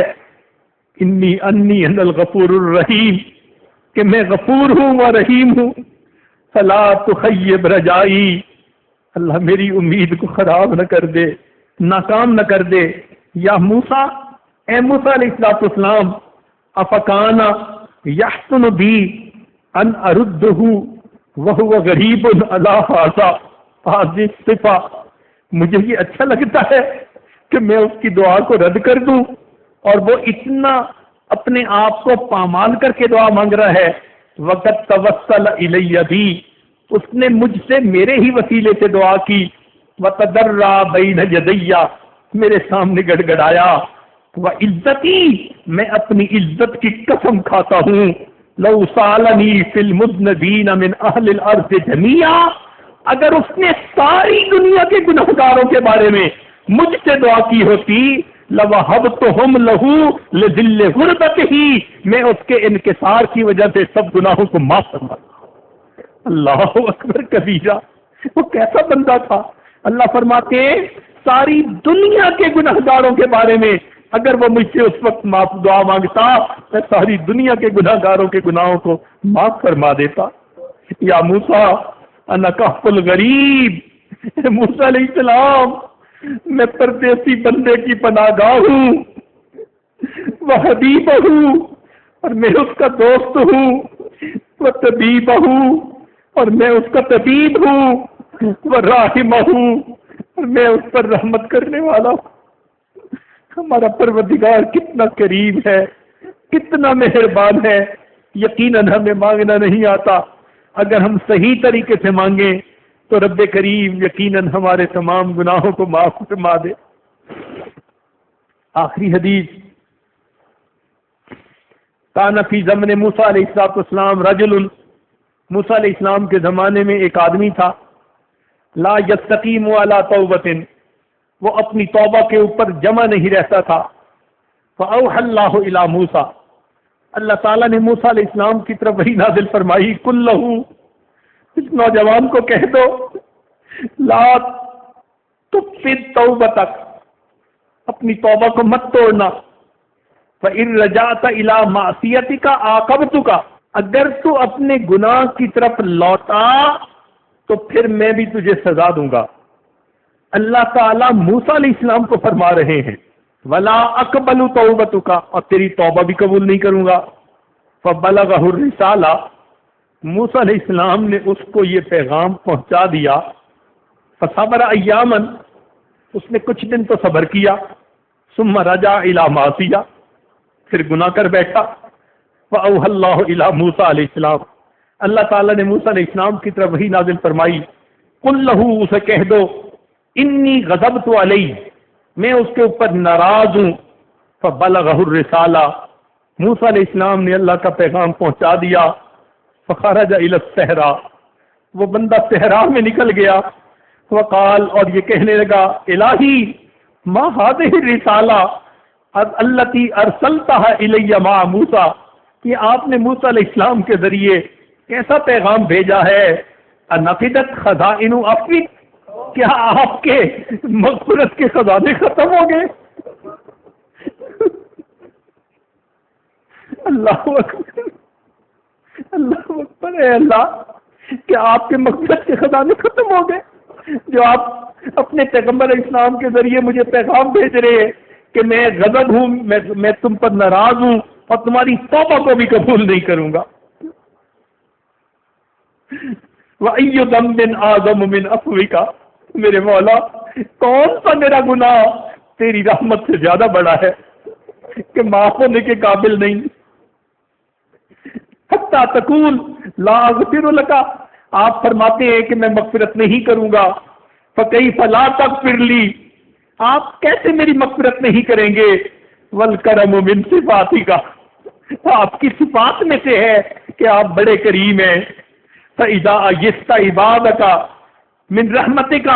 انی انا الغفور الرحیم، کہ میں غفور ہوں و رحیم ہوں. فلا تخیب رجائی، اللہ میری امید کو خراب نہ کر دے، ناکام نہ کر دے. یا موسیٰ، اے موسیٰ علیہ السلام، افکانا یحسن بی ان اردہ وہو غریب علی ھذا الصفہ، مجھے یہ اچھا لگتا ہے کہ میں اس کی دعا کو رد کر دوں اور وہ اتنا اپنے آپ کو پامال کر کے دعا مانگ رہا ہے. وقت توسل الی بھی، اس نے مجھ سے میرے ہی وسیلے سے دعا کی. وتضرع بین یدی، میرے سامنے گڑ گڑایا. وعزتی، میں اپنی عزت کی قسم کھاتا ہوں. لو سالنی فی المذنبین من اہل الارض جمیعا، اگر اس نے ساری دنیا کے گنہگاروں کے بارے میں مجھ سے دعا کی ہوتی، لَوَهَبْتُهُمْ لَهُ لِذِلِّ غُرْبَتِهِ، میں اس کے انکسار کی وجہ سے سب گناہوں کو معاف کروا. اللہ اکبر کبیرہ، وہ کیسا بندہ تھا. اللہ فرماتے ساری دنیا کے گنہگاروں کے بارے میں اگر وہ مجھ سے اس وقت معاف دعا مانگتا، میں ساری دنیا کے گنہگاروں کے گناہوں کو معاف فرما دیتا. یا موسیٰ انا کہف الغریب، موسیٰ علیہ السلام میں پردیسی بندے کی پناہ گاہ ہوں. وہ حبیب ہوں اور میں اس کا دوست ہوں. وہ طبیب ہوں اور میں اس کا طبیب ہوں. وہ راحم ہوں اور میں اس پر رحمت کرنے والا ہوں. ہمارا پروردگار کتنا کریم ہے، کتنا مہربان ہے، یقیناً ہمیں مانگنا نہیں آتا، اگر ہم صحیح طریقے سے مانگیں تو رب کریم یقیناً ہمارے تمام گناہوں کو معاف فرما دے۔ آخری حدیث، کان فی زمن موسیٰ علیہ السلام رجل، موسیٰ علیہ السلام کے زمانے میں ایک آدمی تھا، لا یستقیم علی توبۃ، وہ اپنی توبہ کے اوپر جمع نہیں رہتا تھا، فاوحى اللہ الی موسیٰ، اللہ تعالیٰ نے موسیٰ علیہ السلام کی طرف وحی نازل فرمائی، قل لہ، اس نوجوان کو کہہ دو، لا تفسد توبتک، اپنی توبہ کو مت توڑنا، فَإِن رَجَعْتَ إِلَىٰ مَعْصِيَتِكَ عَاقَبْتُكَ، اگر تو اپنے گناہ کی طرف لوٹا تو پھر میں بھی تجھے سزا دوں گا۔ اللہ تعالیٰ موسیٰ علیہ السلام کو فرما رہے ہیں وَلَا أَقْبَلُ تَوْبَتُكَ، اور تیری توبہ بھی قبول نہیں کروں گا۔ فَبَلَغَهُ الرِّسَالَةُ، موسیٰ علیہ السلام نے اس کو یہ پیغام پہنچا دیا۔ فَصَبَرَ أَيَّامًا، اس نے کچھ دن تو صبر کیا، ثُمَّ رَجَعَ إِلَىٰ مَعْصِيَةٍ، پھر گناہ کر بیٹھا۔ فَأَوْحَى اللَّهُ إِلَىٰ موسیٰ علیہ السلام، اللہ تعالیٰ نے موسیٰ علیہ السلام کی طرف وحی نازل فرمائی، قُل لَّهُ، اسے کہہ دو، انی غضبت علیہ، میں اس کے اوپر ناراض ہوں۔ فَبَلَغَهُ الرِّسَالَةُ، موسیٰ علیہ السلام نے اللہ کا پیغام پہنچا دیا۔ فَخَرَجَ إِلَى الصَّحْرَاءِ، وہ بندہ صحرا میں نکل گیا۔ وقال، اور یہ کہنے لگا، الہی ما هذه الرسالہ التي ارسلتها الی مع موسیٰ، یہ آپ نے موسیٰ علیہ السلام کے ذریعے کیسا پیغام بھیجا ہے؟ انفدت خزائن عفوک، کیا آپ کے مغفرت کے خزانے ختم ہو گئے؟ اللہ اکبر، اللہ اکبر، اے اللہ، کیا آپ کے مغفرت کے خزانے ختم ہو گئے جو آپ اپنے پیغمبر اسلام کے ذریعے مجھے پیغام بھیج رہے ہیں کہ میں غضب ہوں، میں تم پر ناراض ہوں اور تمہاری توبہ کو بھی قبول نہیں کروں گا۔ وَأَيُّ ذَنبٍ أَعْظَمُ مِنْ عَفْوِكَ، میرے مولا کون سا میرا گناہ تیری رحمت سے زیادہ بڑا ہے کہ معاف ہونے کے قابل نہیں۔ حتیٰ تقول لا اغفر لک، آپ فرماتے ہیں کہ میں مغفرت نہیں کروں گا۔ فَكَيْفَ لَا تَغْفِرْ لِي، آپ کیسے میری مغفرت نہیں کریں گے؟ وَالْكَرَمُ مِنْ صِفَاتِكَ، آپ کی صفات میں سے ہے کہ آپ بڑے کریم ہیں۔ فَإِذَا أَيَّسْتَ عِبَادَكَ مِنْ رَحْمَتِكَ،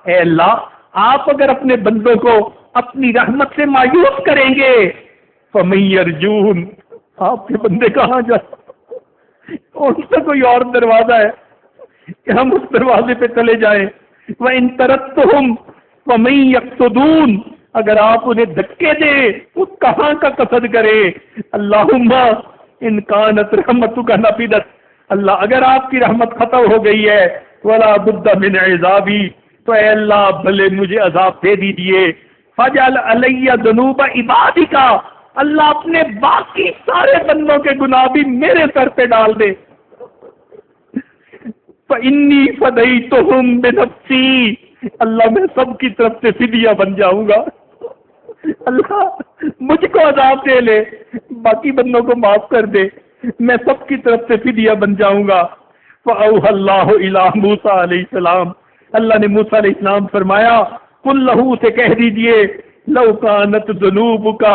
اے اللہ آپ اگر اپنے بندوں کو اپنی رحمت سے مایوس کریں گے، فَمَن يَرْجُونَ، آپ کے بندے کہاں جائیں؟ کون سا کوئی اور دروازہ ہے کہ ہم اس دروازے پہ چلے جائیں؟ وَإِن تَرَدتُّهُمْ وَمَن يَقْصُدُونَ، اگر آپ انہیں دھکے دیں وہ کہاں کا قصد کرے؟ اللہم ان کانت رحمتک نفدت، اللہ اگر آپ کی رحمت ختم ہو گئی ہے، وَلَا بُدَّ مِنْ عِذَابِي، تو اے اللہ بھلے مجھے عذاب دے دیجئے۔ فَجْعَلْ عَلَيَّ ذُنُوبَ عِبَادِكَ، اللہ اپنے باقی سارے بندوں کے گناہ بھی میرے سر پہ ڈال دے۔ فَإِنِّي فَدَيْتُهُمْ بِنَفْسِي، اللہ میں سب کی طرف سے فدیہ بن جاؤں گا۔ اللہ مجھ کو عذاب دے لے، باقی بندوں کو معاف کر دے، میں سب کی طرف سے فدیہ بن جاؤں گا۔ فَأَوْحَى اللَّهُ إِلَىٰ موسیٰ علیہ السلام، اللہ نے موسیٰ علیہ السلام فرمایا، قُل لَّهُ سے کہہ دیجئے، لَوْ كَانَتْ ذُنُوبُكَ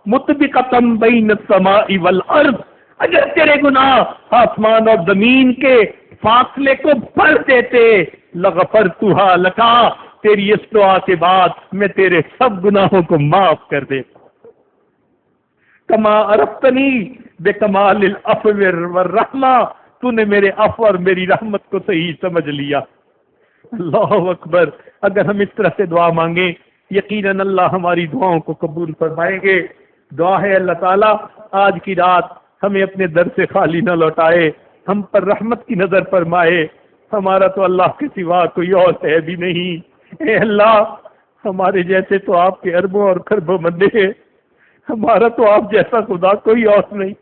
مُطْبِقَةً بَيْنَ السَّمَاءِ وَالْأَرْضِ، اگر تیرے گناہ آسمان اور زمین کے فاصلے کو بھر دیتے، لَغَفَرْتُهَا لَكَ، تیری اس دعا کے بعد میں تیرے سب گناہوں کو معاف کر دے۔ کما عرفتنی بکمال العفو والرحمہ، تو نے میرے عفو اور میری رحمت کو صحیح سمجھ لیا۔ اللہ اکبر، اگر ہم اس طرح سے دعا مانگیں یقیناً اللہ ہماری دعاؤں کو قبول فرمائیں گے۔ دعا ہے اللہ تعالیٰ آج کی رات ہمیں اپنے در سے خالی نہ لوٹائے، ہم پر رحمت کی نظر فرمائے۔ ہمارا تو اللہ کے سوا کوئی اور ہے بھی نہیں۔ اے اللہ ہمارے جیسے تو آپ کے اربوں اور خربوں بندے ہیں، ہمارا تو آپ جیسا خدا کوئی اور نہیں،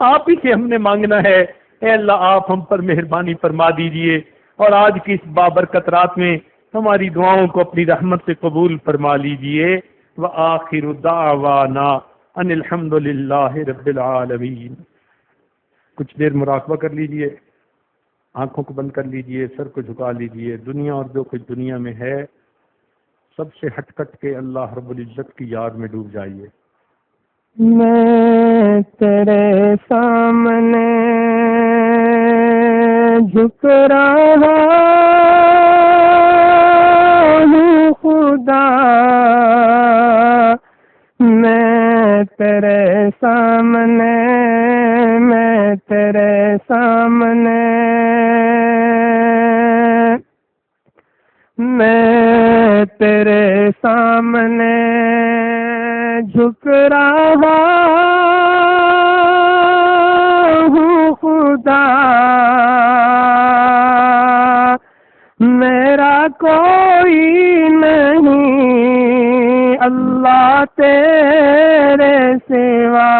آپ ہی سے ہم نے مانگنا ہے۔ اے اللہ آپ ہم پر مہربانی فرما دیجئے اور آج کی اس بابرکت رات میں ہماری دعاؤں کو اپنی رحمت سے قبول فرما لیجئے۔ وآخر دعوانا ان الحمد للہ رب العالمین۔ کچھ دیر مراقبہ کر لیجئے، آنکھوں کو بند کر لیجئے، سر کو جھکا لیجئے، دنیا اور جو کچھ دنیا میں ہے سب سے ہٹ کٹ کے اللہ رب العزت کی یاد میں ڈوب جائیے۔ میں تیرے سامنے جھک رہا ہوں خدا، میں تیرے سامنے، میں تیرے سامنے، میں تیرے سامنے جھک رہا ہوں خدا، میرا کوئی نہیں اللہ تیرے سوا،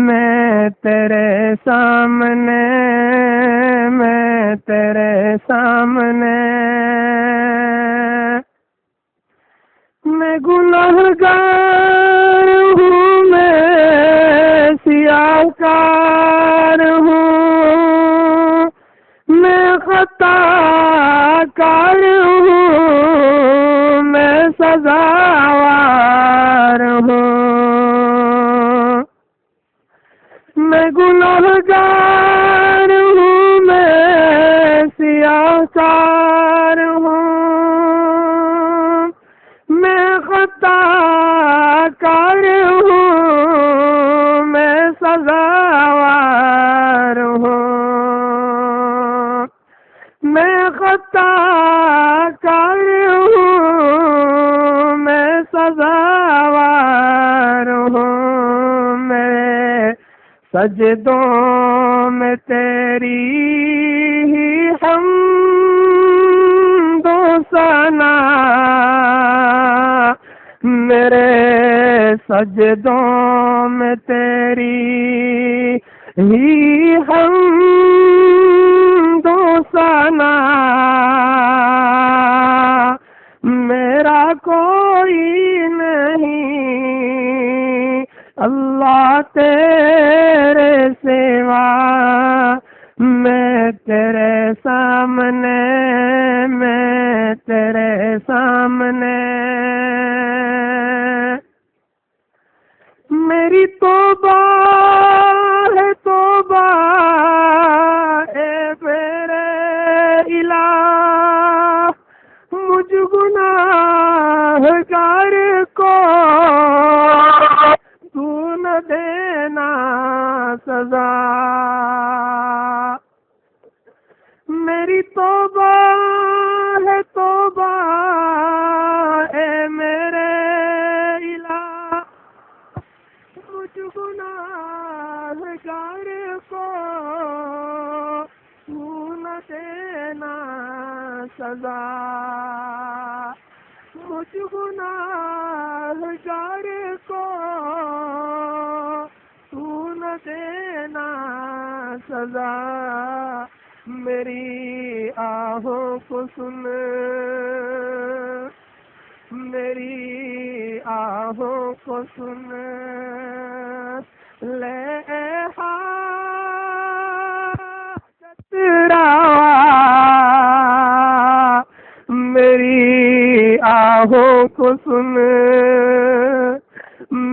میں تیرے سامنے، میں تیرے سامنے، میں گنہگار ہوں، میں سیاہ کار ہوں، میں خطا کار ہوں، میں سزاوار ہوں، میں گنہگار ہوں، میں سیاہ کار ہوں، میں خطا کار ہوں، میں سزاوار ہوں، میں خطا کار ہوں، میں سزاوار ہوں، میں سجدوں میں تیری ہی حمد و ثنا، میرے سجدوں میں تیری ہی حمد و ثنا، میرا کوئی نہیں اللہ تیرے سوا، میں تیرے سامنے، میں تیرے سامنے، میری توبہ ہے توبہ اے میرے الہ، مجھ گناہگار کو تو نہ دینا سزا، میری توبہ ہے توبہ اے میرے الہ، مجھ گناہگار کو تو نہ دینا سزا، مجھ گناہگار کو تو نہ دینا سزا، میری آہوں کو سن، میری آہوں کو سن، لے حاجت روا، میری آہوں کو سن،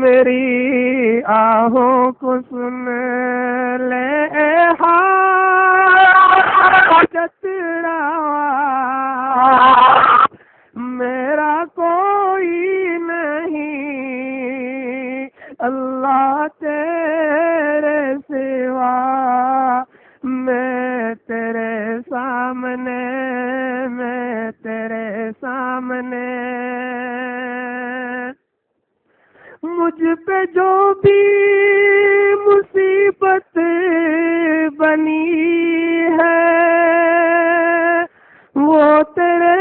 میری آہوں کو سن، لے حاجت روا، میرا کوئی نہیں اللہ تیرے سوا، میں تیرے سامنے، میں تیرے سامنے، مجھ پہ جو بھی مصیبت بنی ہے وہ تیرے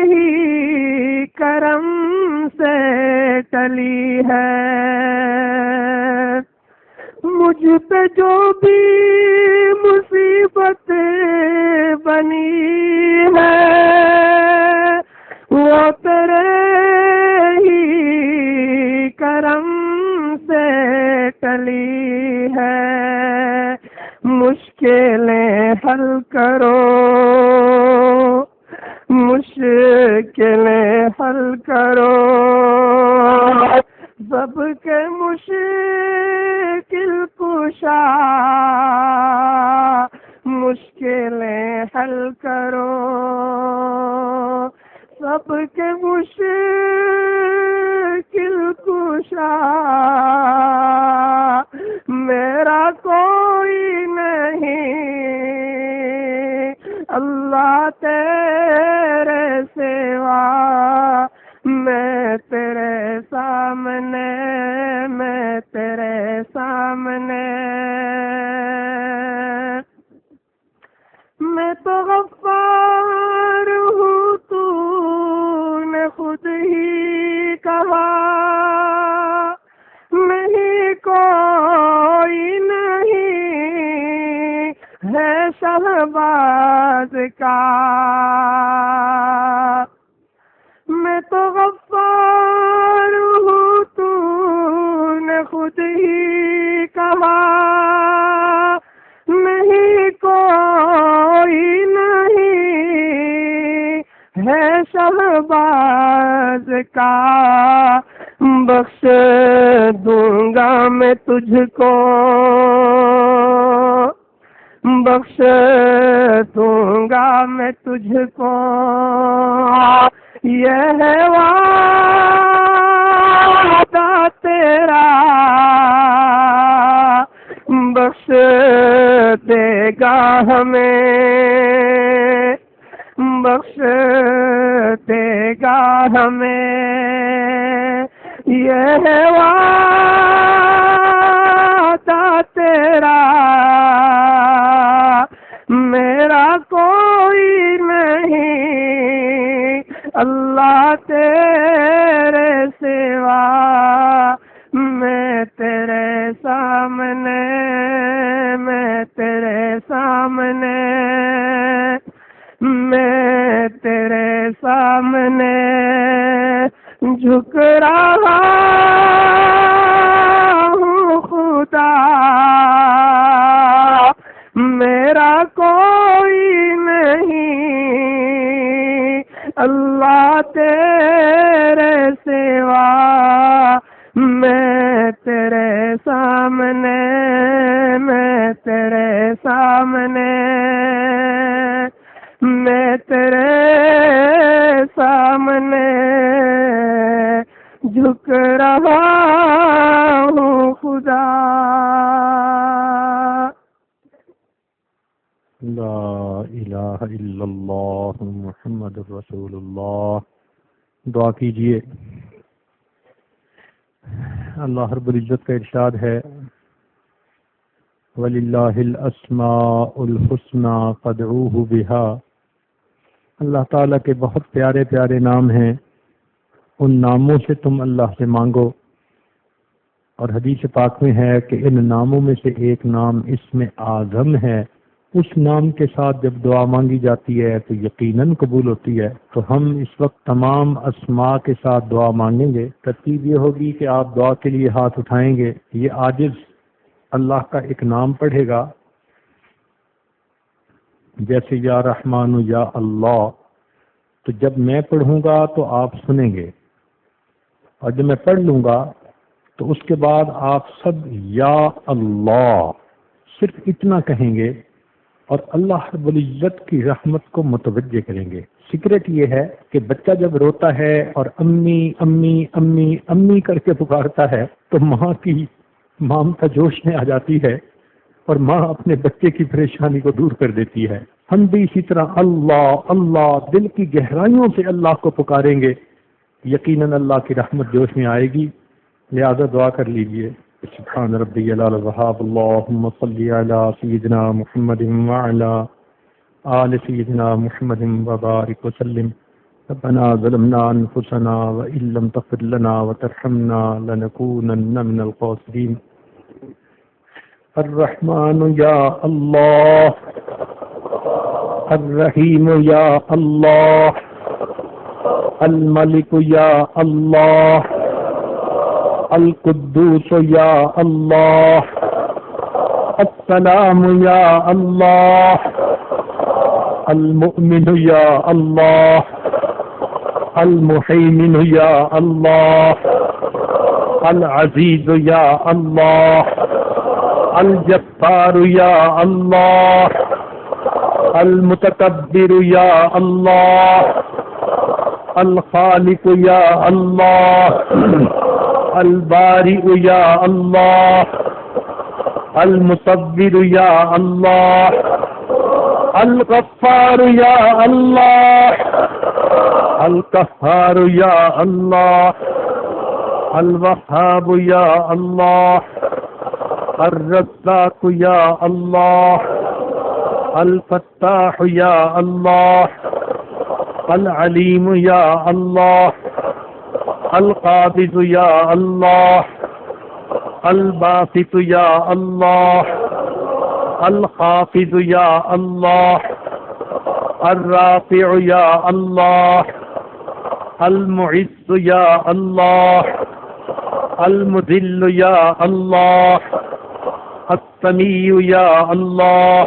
ہی کرم سے ٹلی ہے، مجھ پہ جو بھی مصیبت بنی ہے وہ تیرے ہی کرم سے ٹلی ہے، مشکلیں حل کرو، مشکلیں حل کرو، سب کے مشکل کشا، مشکلیں حل کرو، سب کے مشکل کشا، میرا کوئی نہیں اللہ تیرے سوا، میں تیرے سامنے، میں تیرے سامنے، میں تو غفار ہوں، تو نے خود ہی کہا، نہیں کوئی نہیں ہے شہباز کا، میں تو غفار ہوں، تو نے خود ہی کہا، نہیں کوئی نہیں ہے شہباز کا، بخش دوں گا میں تجھ کو، بخش دوں گا میں تجھ کو، یہ ہے وعدہ تیرا، بخش دے گا ہمیں، بخش دے گا ہمیں، یہ ہے وعدہ تیرا، میرا کوئی نہیں اللہ تیرے سوا، میں تیرے سامنے، میں تیرے سامنے، میں تیرے سامنے جھک رہا ہوں خدا، میرا کوئی نہیں اللہ تیرے سوا، میں تیرے سامنے، میں تیرے سامنے، میں تیرے سامنے جھک رہا ہوں خدا۔ لا الہ الا اللہ محمد رسول اللہ۔ دعا کیجئے۔ اللہ رب العزت کا ارشاد ہے وَلِلَّهِ الْأَسْمَاءُ الْحُسْنَى فَادْعُوهُ بِهَا۔ اللہ تعالیٰ کے بہت پیارے پیارے نام ہیں، ان ناموں سے تم اللہ سے مانگو۔ اور حدیث پاک میں ہے کہ ان ناموں میں سے ایک نام اسم اعظم ہے، اس نام کے ساتھ جب دعا مانگی جاتی ہے تو یقیناً قبول ہوتی ہے۔ تو ہم اس وقت تمام اسماء کے ساتھ دعا مانگیں گے۔ ترتیب یہ ہوگی کہ آپ دعا کے لیے ہاتھ اٹھائیں گے، یہ عاجز اللہ کا ایک نام پڑھے گا، جیسے یا رحمان یا اللہ۔ تو جب میں پڑھوں گا تو آپ سنیں گے، اور جب میں پڑھ لوں گا تو اس کے بعد آپ سب یا اللہ صرف اتنا کہیں گے، اور اللہ رب العزت کی رحمت کو متوجہ کریں گے۔ سیکرٹ یہ ہے کہ بچہ جب روتا ہے اور امی امی امی امی کر کے پکارتا ہے تو ماں کی ممتا جوش میں آ جاتی ہے، اور ماں اپنے بچے کی پریشانی کو دور کر دیتی ہے۔ ہم بھی اسی طرح اللہ اللہ دل کی گہرائیوں سے اللہ کو پکاریں گے، یقیناً اللہ کی رحمت جوش میں آئے گی۔ لہذا دعا کر لیجئے۔ سبحان ربی العلی الوہاب، اللہم صلی علی سیدنا محمد وعلی آل سیدنا محمد وبارک وسلم۔ ربنا ظلمنا انفسنا وإن لم تغفر لنا وترحمنا لنكونن من الخاسرین۔ الرحمن یا اللہ، الرحیم یا اللہ، الملك يا الله القدوس يا الله السلام يا الله المؤمن يا الله المهيمن يا الله العزيز يا الله الجبار يا الله المتكبر يا الله الخالق يا الله البارئ يا الله المصور يا الله الغفار يا الله القهار يا الله الوهاب يا الله الرزاق يا الله الفتاح يا الله العليم يا الله القابض يا الله الباسط يا الله الخافض يا الله الرافع يا الله المعز يا الله المذل يا الله السميع يا الله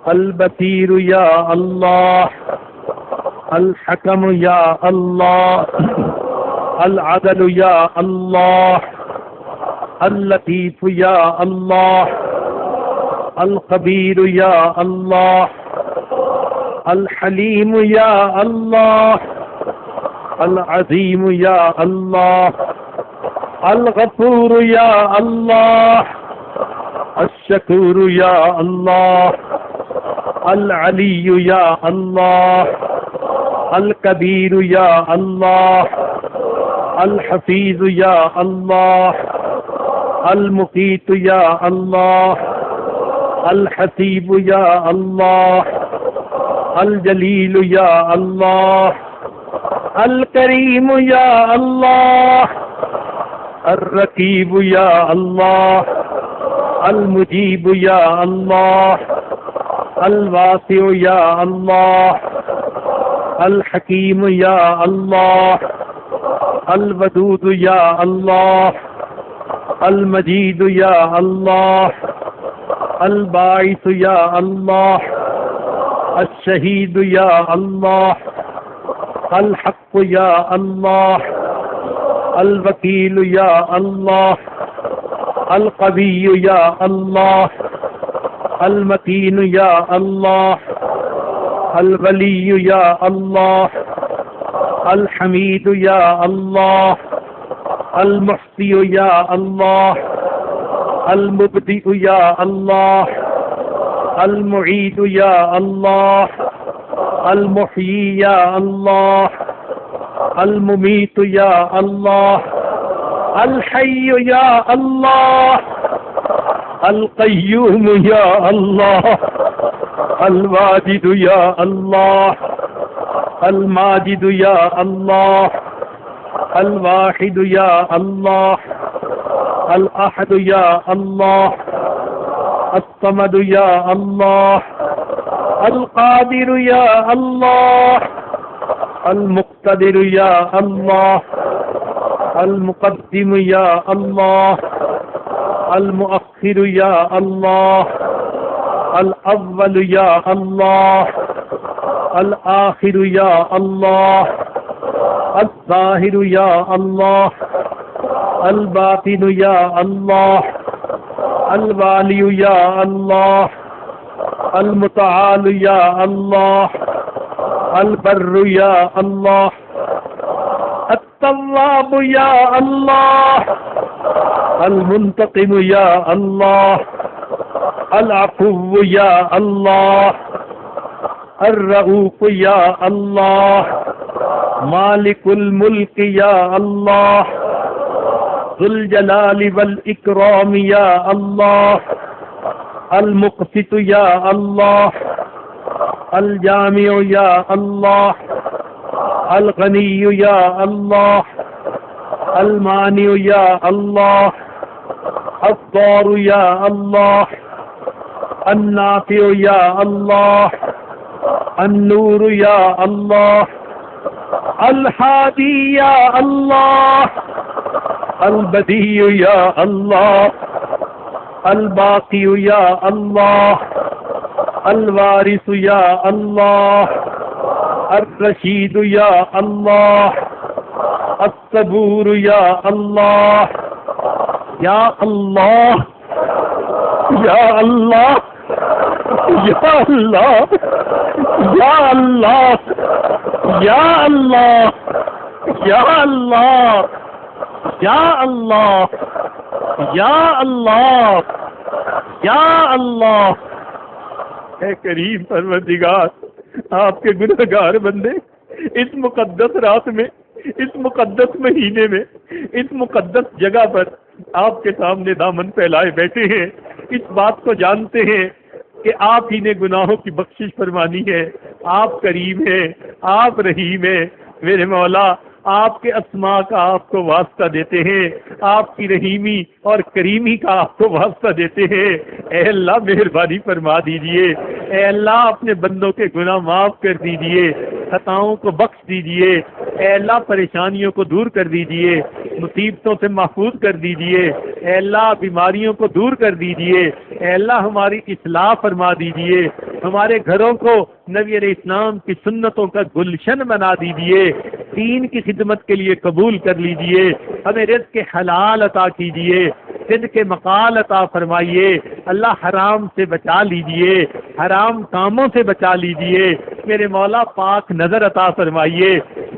البصير يا الله الحكم يا الله العدل يا الله اللطيف يا الله الخبير يا الله الحليم يا الله العظيم يا الله الغفور يا الله الشكور يا الله العلي يا الله الكبير يا الله الحفيظ يا الله المقيت يا الله الحسيب يا الله الجليل يا الله الكريم يا الله الرقيب يا الله المجيب يا الله الواسع يا الله الحكيم يا الله الودود يا الله المجيد يا الله الباعث يا الله الشهيد يا الله الحق يا الله الوكيل يا الله القوي يا الله المتين يا الله الولي يا الله الحميد يا الله المحصي يا الله المبدئ يا الله المعيد يا الله المحيي يا الله المميت يا الله الحي يا الله القيوم يا الله الواجد يا الله الماجد يا الله الواحد يا الله الأحد يا الله الصمد يا الله القادر يا الله المقتدر يا الله المقدم يا الله المؤخر يا الله الأول يا الله الآخر يا الله الظاهر يا الله الباطن يا الله الوالي يا الله المتعال يا الله البر يا الله التواب يا الله المنتقم يا الله العفو يا الله الرؤوف يا الله مالك الملك يا الله ذو الجلال والإكرام يا الله المقسط يا الله الجامع يا الله الغني يا الله المانع يا الله الضار يا الله النافع يا الله النور يا الله الحادی یا اللہ، البدیع یا اللہ، الباقی یا اللہ، الوارث یا اللہ، الرشید یا اللہ، الصبور یا اللہ، یا اللہ یا اللہ یا اللہ یا اللہ یا اللہ یا اللہ یا اللہ یا اللہ یا اللہ۔ اے کریم پروردگار، آپ کے گنہگار بندے اس مقدس رات میں، اس مقدس مہینے میں، اس مقدس جگہ پر آپ کے سامنے دامن پھیلائے بیٹھے ہیں، اس بات کو جانتے ہیں کہ آپ ہی نے گناہوں کی بخشش فرمانی ہے۔ آپ کریم ہیں، آپ رحیم ہیں۔ میرے مولا، آپ کے اسماء کا آپ کو واسطہ دیتے ہیں، آپ کی رحیمی اور کریمی کا آپ کو واسطہ دیتے ہیں۔ اے اللہ مہربانی فرما دیجئے، اے اللہ اپنے بندوں کے گناہ معاف کر دیجئے، خطاؤں کو بخش دیجئے، اے اللہ پریشانیوں کو دور کر دیجئے، مصیبتوں سے محفوظ کر دیجئے، اے اللہ بیماریوں کو دور کر دیجئے، اے اللہ ہماری اصلاح فرما دیجئے، ہمارے گھروں کو نبی علیہ السلام کی سنتوں کا گلشن بنا دیجئے، دین کی خدمت کے لیے قبول کر لیجئے، ہمیں رزق حلال عطا کیجئے، صدق مقال عطا فرمائیے، اللہ حرام سے بچا لیجئے، حرام کاموں سے بچا لیجئے، میرے مولا پاک نظر عطا فرمائیے،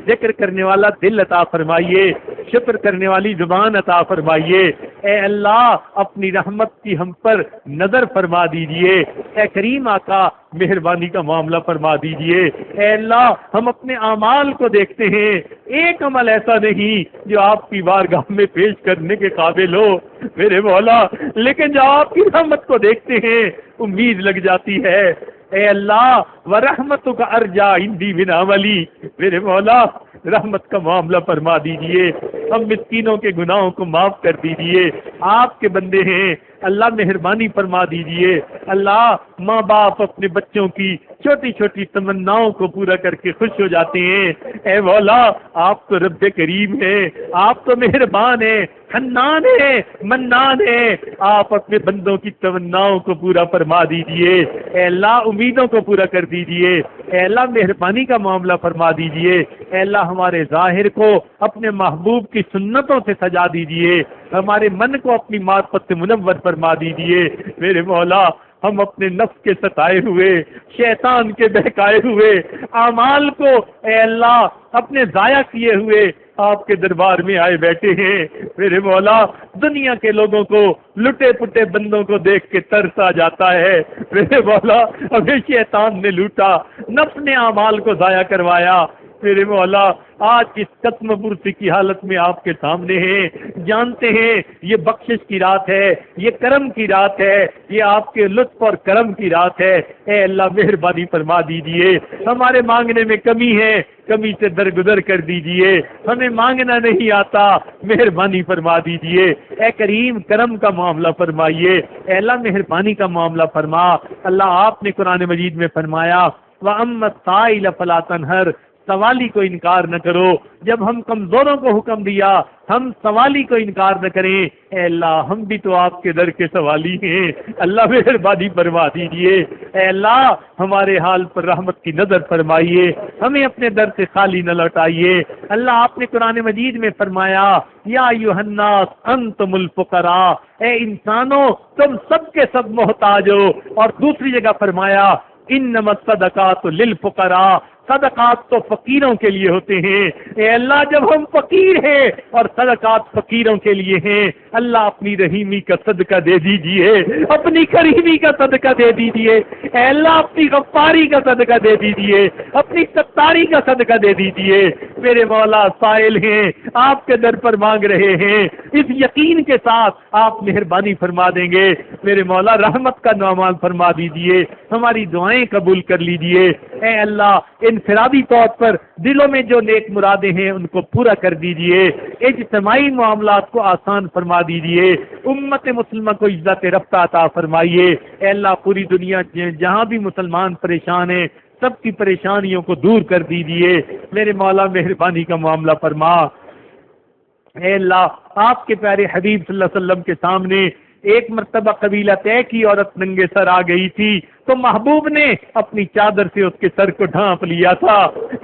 ذکر کرنے والا دل عطا فرمائیے، شکر کرنے والی زبان عطا فرمائیے، اے اللہ اپنی رحمت کی ہم پر نظر فرما دیجئے، اے کریم آقا مہربانی کا معاملہ فرما دیجئے، اے اللہ ہم اپنے اعمال کو دیکھتے ہیں، ایک عمل ایسا نہیں جو آپ کی بارگاہ میں پیش کرنے کے قابل ہو میرے مولا، لیکن جب آپ کی رحمت کو دیکھتے ہیں امید لگ جاتی ہے۔ اے اللہ ورحمتک ارجا عندی من عملی، میرے مولا رحمت کا معاملہ فرما دیجئے، ہم مسکینوں کے گناہوں کو معاف کر دیجئے، آپ کے بندے ہیں، اللہ مہربانی فرما دیجئے، اللہ ماں باپ اپنے بچوں کی چھوٹی چھوٹی تمناؤں کو پورا کر کے خوش ہو جاتے ہیں۔ اے مولا آپ تو رب کریم ہیں، آپ تو مہربان ہیں، حنان ہے، منان ہے، آپ اپنے بندوں کی تمناؤں کو پورا فرما دیجئے، اے اللہ امیدوں کو پورا کر دیجئے، اے اللہ مہربانی کا معاملہ فرما دیجئے، اے اللہ ہمارے ظاہر کو اپنے محبوب کی سنتوں سے سجا دیجئے، ہمارے من کو اپنی معرفت سے منور فرما دیجئے، میرے مولا ہم اپنے نفس کے ستائے ہوئے، شیطان کے بہکائے ہوئے اعمال کو اے اللہ اپنے ضائع کیے ہوئے آپ کے دربار میں آئے بیٹھے ہیں، میرے مولا دنیا کے لوگوں کو لٹے پٹے بندوں کو دیکھ کے ترس آ جاتا ہے، میرے مولا ہمیں شیطان نے لوٹا، نفس نے اعمال کو ضائع کروایا، میرے مولا آج اس قسم پرسی کی حالت میں آپ کے سامنے ہیں، جانتے ہیں یہ بخشش کی رات ہے، یہ کرم کی رات ہے، یہ آپ کے لطف اور کرم کی رات ہے، اے اللہ مہربانی فرما دیجئے، ہمارے مانگنے میں کمی ہے، کمی سے درگزر کر دیجئے، ہمیں مانگنا نہیں آتا، مہربانی فرما دیجئے، اے کریم کرم کا معاملہ فرمائیے، اے اللہ مہربانی کا معاملہ فرما۔ اللہ آپ نے قرآن مجید میں فرمایا وَأَمَّا السَّائِلَ فَلَا تَنْهَرْ، سوالی کو انکار نہ کرو، جب ہم کمزوروں کو حکم دیا ہم سوالی کو انکار نہ کریں، اے اللہ ہم بھی تو آپ کے در کے سوالی ہیں، اللہ مہربانی فرما دیجئے، اے اللہ ہمارے حال پر رحمت کی نظر فرمائیے، ہمیں اپنے در سے خالی نہ لوٹائیے۔ اللہ آپ نے قرآن مجید میں فرمایا یا ایھا الناس انتم الفقراء، اے انسانوں تم سب کے سب محتاج ہو، اور دوسری جگہ فرمایا انما الصدقات للفقراء، صدقات تو فقیروں کے لیے ہوتے ہیں، اے اللہ جب ہم فقیر ہیں اور صدقات فقیروں کے لیے ہیں، اللہ اپنی رحیمی کا صدقہ دے دیجئے، اپنی کریمی کا صدقہ دے دیجئے، اے اللہ اپنی غفاری کا صدقہ دے دیجئے، اپنی ستاری کا صدقہ دے دیجئے، میرے مولا سائل ہیں آپ کے در پر مانگ رہے ہیں، اس یقین کے ساتھ آپ مہربانی فرما دیں گے، میرے مولا رحمت کا نعمان فرما دیجئے، ہماری دعائیں قبول کر لیجئے، اے اللہ انفرادی طور پر دلوں میں جو نیک مرادیں ہیں ان کو پورا کر دیجئے، اجتماعی معاملات کو آسان فرما دیجئے، امت مسلمہ کو عزت رفتہ عطا فرمائیے، اے اللہ پوری دنیا جہاں بھی مسلمان پریشان ہیں سب کی پریشانیوں کو دور کر دیجیے میرے مولا، مہربانی کا معاملہ فرما۔ اے اللہ، آپ کے پیارے حبیب صلی اللہ علیہ وسلم کے سامنے ایک مرتبہ قبیلہ طے کی عورت ننگے سر آ گئی تھی تو محبوب نے اپنی چادر سے اس کے سر کو ڈھانپ لیا تھا۔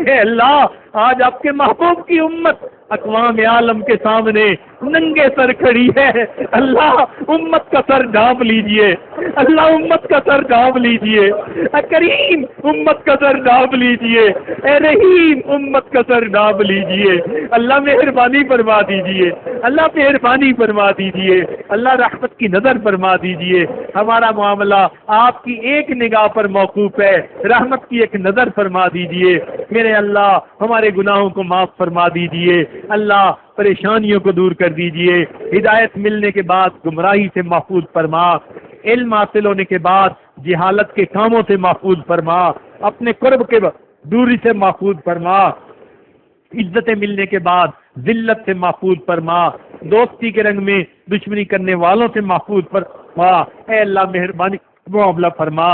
اے اللہ، آج آپ کے محبوب کی امت اقوام عالم کے سامنے ننگے سر کھڑی ہے، اللہ امت کا سر ڈھانپ لیجئے، اللہ امت کا سر ڈھانپ لیجئے، اے کریم امت کا سر ڈھانپ لیجئے، اے رحیم امت کا سر ڈھانپ لیجئے، اللہ مہربانی فرما دیجئے، اللہ مہربانی فرما دیجئے، اللہ رحمت کی نظر فرما دیجئے۔ ہمارا معاملہ آپ کی ایک نگاہ پر موقوف ہے، رحمت کی ایک نظر فرما دیجئے میرے اللہ، ہمارے گناہوں کو معاف فرما دیجئے، اللہ پریشانیوں کو دور کر دیجئے، ہدایت ملنے کے بعد گمراہی سے محفوظ فرما، علم حاصل ہونے کے بعد جہالت کے کاموں سے محفوظ فرما، اپنے قرب کے دوری سے محفوظ فرما، عزتیں ملنے کے بعد ذلت سے محفوظ فرما، دوستی کے رنگ میں دشمنی کرنے والوں سے محفوظ فرما، اے اللہ مہربانی معاملہ فرما۔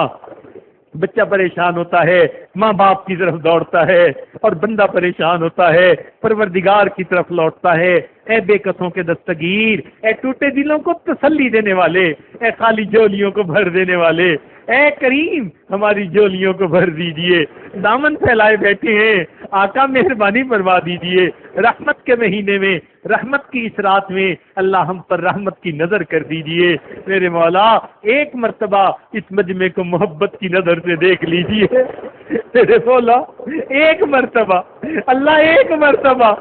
بچہ پریشان ہوتا ہے، ماں باپ کی طرف دوڑتا ہے، اور بندہ پریشان ہوتا ہے، پروردگار کی طرف لوٹتا ہے۔ اے بے کسوں کے دستگیر، اے ٹوٹے دلوں کو تسلی دینے والے، اے خالی جولیوں کو بھر دینے والے، اے کریم ہماری جولیوں کو بھر دیجئے، دامن پھیلائے بیٹھے ہیں، آقا مہربانی فرما دیجئے، رحمت کے مہینے میں، رحمت کی اس رات میں اللہ ہم پر رحمت کی نظر کر دیجئے میرے مولا، ایک مرتبہ اس مجمع کو محبت کی نظر سے دیکھ لیجئے میرے مولا، ایک مرتبہ اللہ، ایک مرتبہ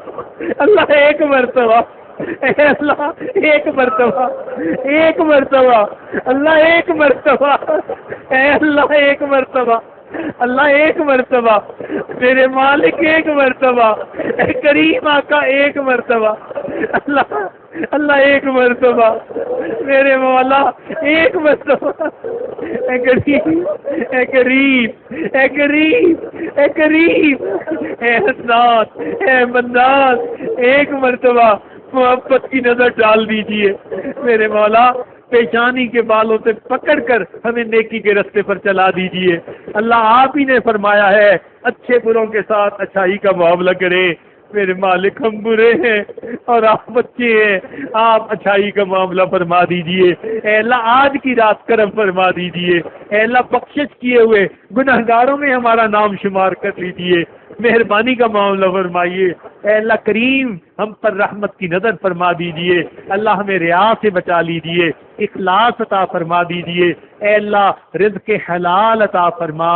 اللہ، ایک مرتبہ اے اللہ، ایک مرتبہ، ایک مرتبہ اللہ، ایک مرتبہ اے اللہ، ایک مرتبہ اللہ، ایک مرتبہ میرے مالک، ایک مرتبہ اے کریم آقا، ایک مرتبہ اللہ، اللہ ایک مرتبہ میرے مولا، ایک مرتبہ اے کریم، اے کریم، اے کریم، اے کریم، اے حسنات، اے منان، ایک مرتبہ محبت کی نظر ڈال دیجئے میرے مولا، پیشانی کے بالوں سے پکڑ کر ہمیں نیکی کے رستے پر چلا دیجئے۔ اللہ آپ ہی نے فرمایا ہے اچھے بروں کے ساتھ اچھائی کا معاملہ کریں، میرے مالک ہم برے ہیں اور آپ بچے ہیں، آپ اچھائی کا معاملہ فرما دیجئے۔ اے اللہ آج کی رات کرم فرما دیجئے، اے اللہ بخشش کیے ہوئے گناہگاروں میں ہمارا نام شمار کر لیجئے، مہربانی کا معاملہ فرمائیے۔ اے اللہ کریم ہم پر رحمت کی نظر فرما دیجئے، اللہ ہمیں ریا سے بچا لیجئے، اخلاص عطا فرما دیجئے، اے اللہ رزق حلال عطا فرما،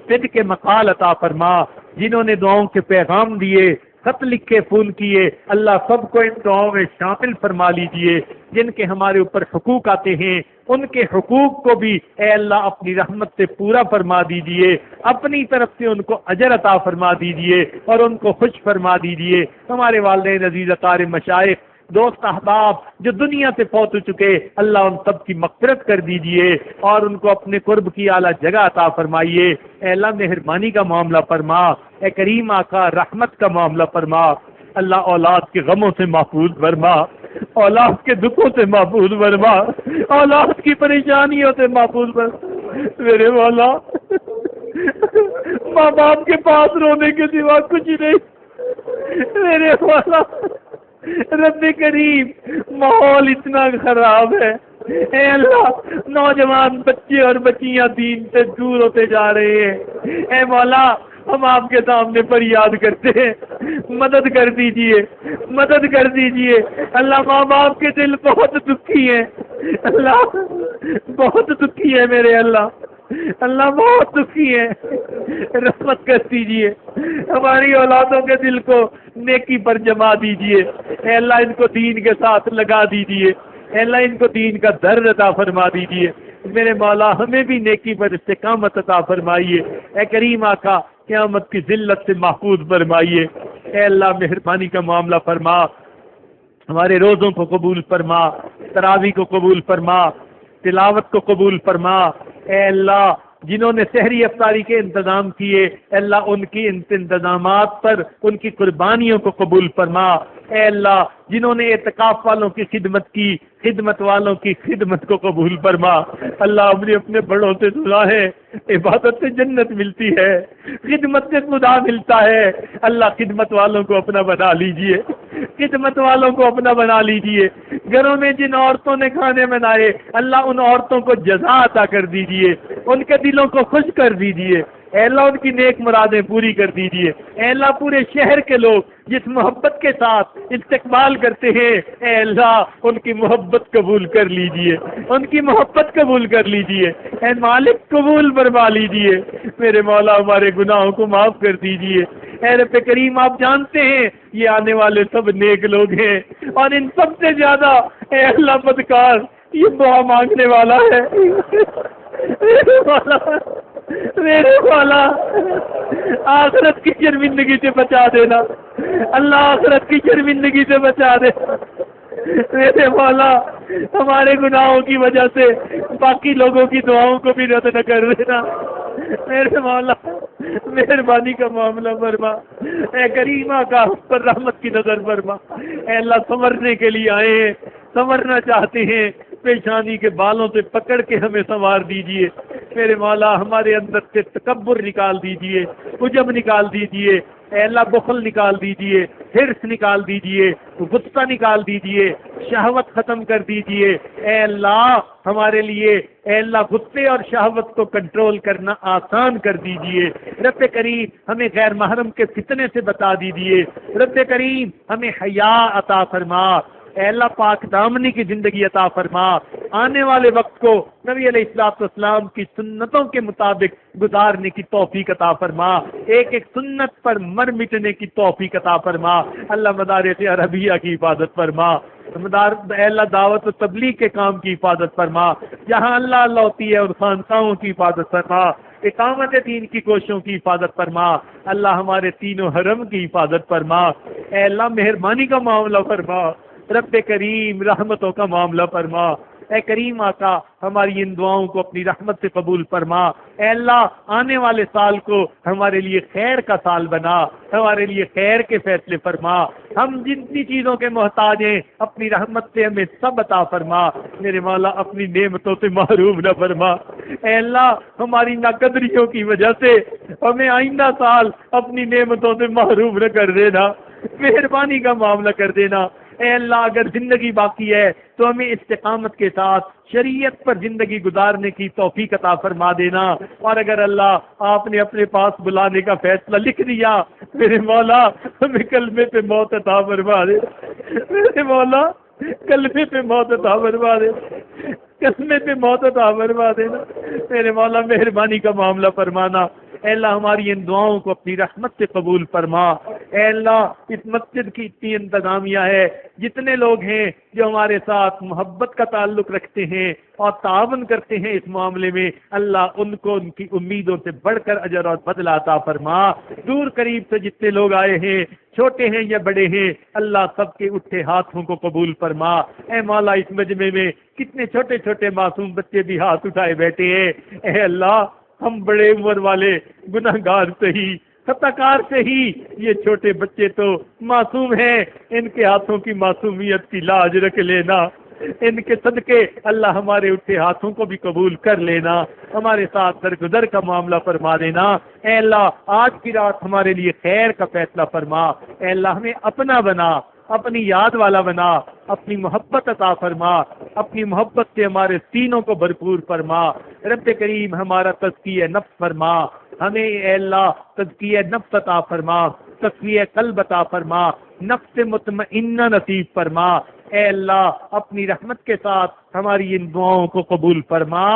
صدق مقال عطا فرما، جنہوں نے دعاؤں کے پیغام دیے، خط لکھے فون کیے، اللہ سب کو ان دعاؤں میں شامل فرما لیجئے، جن کے ہمارے اوپر حقوق آتے ہیں ان کے حقوق کو بھی اے اللہ اپنی رحمت سے پورا فرما دیجئے، اپنی طرف سے ان کو اجر عطا فرما دیجئے اور ان کو خوش فرما دیجئے۔ ہمارے والدین عزیز، اقارب، مشائخ، دوست احباب جو دنیا سے فوت ہو چکے، اللہ ان سب کی مغفرت کر دیجئے اور ان کو اپنے قرب کی اعلیٰ جگہ عطا فرمائیے۔ اے اللہ مہربانی کا معاملہ فرما، اے کریم آقا رحمت کا معاملہ فرما، اللہ اولاد کے غموں سے محفوظ فرما، اولاد کے دکھوں سے محفوظ فرما، اولاد کی پریشانیوں سے محفوظ فرما میرے مولا، ماں باپ کے پاس رونے کے سوا کچھ نہیں میرے مولا، رب کریم ماحول اتنا خراب ہے، اے اللہ نوجوان بچے اور بچیاں دین سے دور ہوتے جا رہے ہیں، اے مولا ہم آپ کے سامنے فریاد کرتے ہیں، مدد کر دیجئے، مدد کر دیجئے، اللہ ماں باپ کے دل بہت دکھی ہیں، اللہ بہت دکھی ہے میرے اللہ، اللہ بہت دکھی ہے، رحمت کر دیجئے، ہماری اولادوں کے دل کو نیکی پر جما دیجئے، اے اللہ ان کو دین کے ساتھ لگا دیجئے، اے اللہ ان کو دین کا درد عطا فرما دیجئے، میرے مولا ہمیں بھی نیکی پر استقامت عطا فرمائیے، اے کریم آقا قیامت کی ذلت سے محفوظ فرمائیے، اے اللہ مہربانی کا معاملہ فرما، ہمارے روزوں کو قبول فرما، تراویح کو قبول فرما، تلاوت کو قبول فرما، اے اللہ جنہوں نے سحری افطاری کے انتظام کیے، اے اللہ ان کی انتظامات پر ان کی قربانیوں کو قبول فرما۔ اے اللہ جنہوں نے اعتکاف والوں کی خدمت کی، خدمت والوں کی خدمت کو قبول فرما۔ اللہ ہم نے اپنے بڑوں سے سنا ہے عبادت سے جنت ملتی ہے، خدمت سے خدا ملتا ہے۔ اللہ خدمت والوں کو اپنا بنا لیجئے، خدمت والوں کو اپنا بنا لیجئے۔ گھروں میں جن عورتوں نے کھانے بنائے، اللہ ان عورتوں کو جزا عطا کر دیجئے، ان کے دلوں کو خوش کر دیجئے۔ اے اللہ ان کی نیک مرادیں پوری کر دیجئے۔ اے اللہ پورے شہر کے لوگ جس محبت کے ساتھ استقبال کرتے ہیں، اے اللہ ان کی محبت قبول کر لیجئے، ان کی محبت قبول کر لیجئے۔ اے مالک قبول فرما لیجئے۔ میرے مولا ہمارے گناہوں کو معاف کر دیجئے۔ اے رب کریم آپ جانتے ہیں یہ آنے والے سب نیک لوگ ہیں، اور ان سب سے زیادہ اے اللہ بدکار یہ دعا مانگنے والا ہے۔ میرے مولا آخرت کی شرمندگی سے بچا دینا، اللہ آخرت کی شرمندگی سے بچا دے۔ میرے مولا ہمارے گناہوں کی وجہ سے باقی لوگوں کی دعاؤں کو بھی رد نہ کر دینا۔ میرے مولا مہربانی کا معاملہ فرما۔ اے کریمہ کا ہم پر رحمت کی نظر فرما۔ اے اللہ سنورنے کے لیے آئے ہیں، سنورنا چاہتے ہیں، پیشانی کے بالوں سے پکڑ کے ہمیں سنوار دیجئے۔ میرے مولا ہمارے اندر سے تکبر نکال دیجئے، عجب نکال دیجئے۔ اے اللہ بخل نکال دیجئے، حرص نکال دیجئے، غصہ نکال دیجئے، شہوت ختم کر دیجئے۔ اے اللہ ہمارے لیے اے اللہ غصے اور شہوت کو کنٹرول کرنا آسان کر دیجئے۔ رب کریم ہمیں غیر محرم کے فتنے سے بتا دیجئے۔ رب کریم ہمیں حیا عطا فرما۔ اے اللہ پاک دامنی کی زندگی عطا فرما۔ آنے والے وقت کو نبی علیہ الصلوۃ والسلام کی سنتوں کے مطابق گزارنے کی توفیق عطا فرما۔ ایک ایک سنت پر مر مٹنے کی توفیق عطا فرما۔ اللہ مدارس عربیہ کی حفاظت فرما۔ اے اللہ دعوت و تبلیغ کے کام کی حفاظت فرما۔ جہاں اللہ اللہ ہوتی ہے اور خانقاہوں کی حفاظت فرما۔ اقامت دین کی کوششوں کی حفاظت فرما۔ اللہ ہمارے تینوں حرم کی حفاظت فرما۔ اے اللہ مہربانی کا معاملہ فرما۔ رب کریم رحمتوں کا معاملہ فرما۔ اے کریم آقا ہماری ان دعاؤں کو اپنی رحمت سے قبول فرما۔ اے اللہ آنے والے سال کو ہمارے لیے خیر کا سال بنا، ہمارے لیے خیر کے فیصلے فرما۔ ہم جتنی چیزوں کے محتاج ہیں اپنی رحمت سے ہمیں سب عطا فرما۔ میرے مولا اپنی نعمتوں سے محروم نہ فرما۔ اے اللہ ہماری ناقدریوں کی وجہ سے ہمیں آئندہ سال اپنی نعمتوں سے محروم نہ کر دینا، مہربانی کا معاملہ کر دینا۔ اے اللہ اگر زندگی باقی ہے تو ہمیں استقامت کے ساتھ شریعت پر زندگی گزارنے کی توفیق عطا فرما دینا، اور اگر اللہ آپ نے اپنے پاس بلانے کا فیصلہ لکھ دیا میرے مولا ہمیں کلمے پہ موت عطا فرما دے۔ میرے مولا کلمے پہ موت عطا فرما دے، کلمے پہ موت عطا فرما دینا۔ میرے مولا مہربانی کا معاملہ فرمانا۔ اے اللہ ہماری ان دعاؤں کو اپنی رحمت سے قبول فرما۔ اے اللہ اس مسجد کی اتنی انتظامیہ ہے، جتنے لوگ ہیں جو ہمارے ساتھ محبت کا تعلق رکھتے ہیں اور تعاون کرتے ہیں اس معاملے میں، اللہ ان کو ان کی امیدوں سے بڑھ کر اجر اور بدلہ عطا فرما۔ دور قریب سے جتنے لوگ آئے ہیں، چھوٹے ہیں یا بڑے ہیں، اللہ سب کے اٹھے ہاتھوں کو قبول فرما۔ اے مولا اس مجمع میں کتنے چھوٹے چھوٹے معصوم بچے بھی ہاتھ اٹھائے بیٹھے ہیں۔ اے اللہ ہم بڑے عمر والے گناہگار سے ہی خطا کار سے ہی، یہ چھوٹے بچے تو معصوم ہیں، ان کے ہاتھوں کی معصومیت کی لاج رکھ لینا۔ ان کے صدقے اللہ ہمارے اٹھے ہاتھوں کو بھی قبول کر لینا، ہمارے ساتھ درگزر کا معاملہ فرما دینا۔ اے اللہ آج کی رات ہمارے لیے خیر کا فیصلہ فرما۔ اے اللہ ہمیں اپنا بنا، اپنی یاد والا بنا، اپنی محبت عطا فرما، اپنی محبت سے ہمارے سینوں کو بھرپور فرما۔ رب کریم ہمارا تزکیہ نفس فرما، ہمیں اے اللہ تزکیہ نفس عطا فرما، تزکیہ قلب عطا فرما، نفس مطمئنہ نصیب فرما۔ اے اللہ اپنی رحمت کے ساتھ ہماری ان دعاؤں کو قبول فرما۔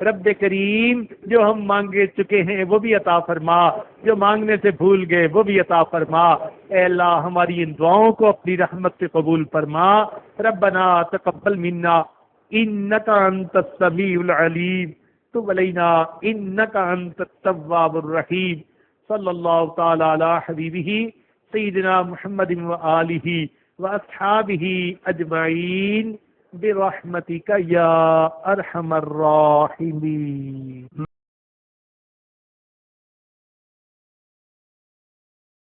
رب کریم جو ہم مانگے چکے ہیں وہ بھی عطا فرما، جو مانگنے سے بھول گئے وہ بھی عطا فرما۔ اے اللہ ہماری ان دعاؤں کو اپنی رحمت سے قبول فرما۔ ربنا تقبل منا انک انت السمیع العلیم تب علینا انک انت التواب الرحیم۔ صلی اللہ تعالی علی حبیبہ سیدنا محمد وآلہ واصحابہ اجمعین برحمتک یا ارحم الراحمین۔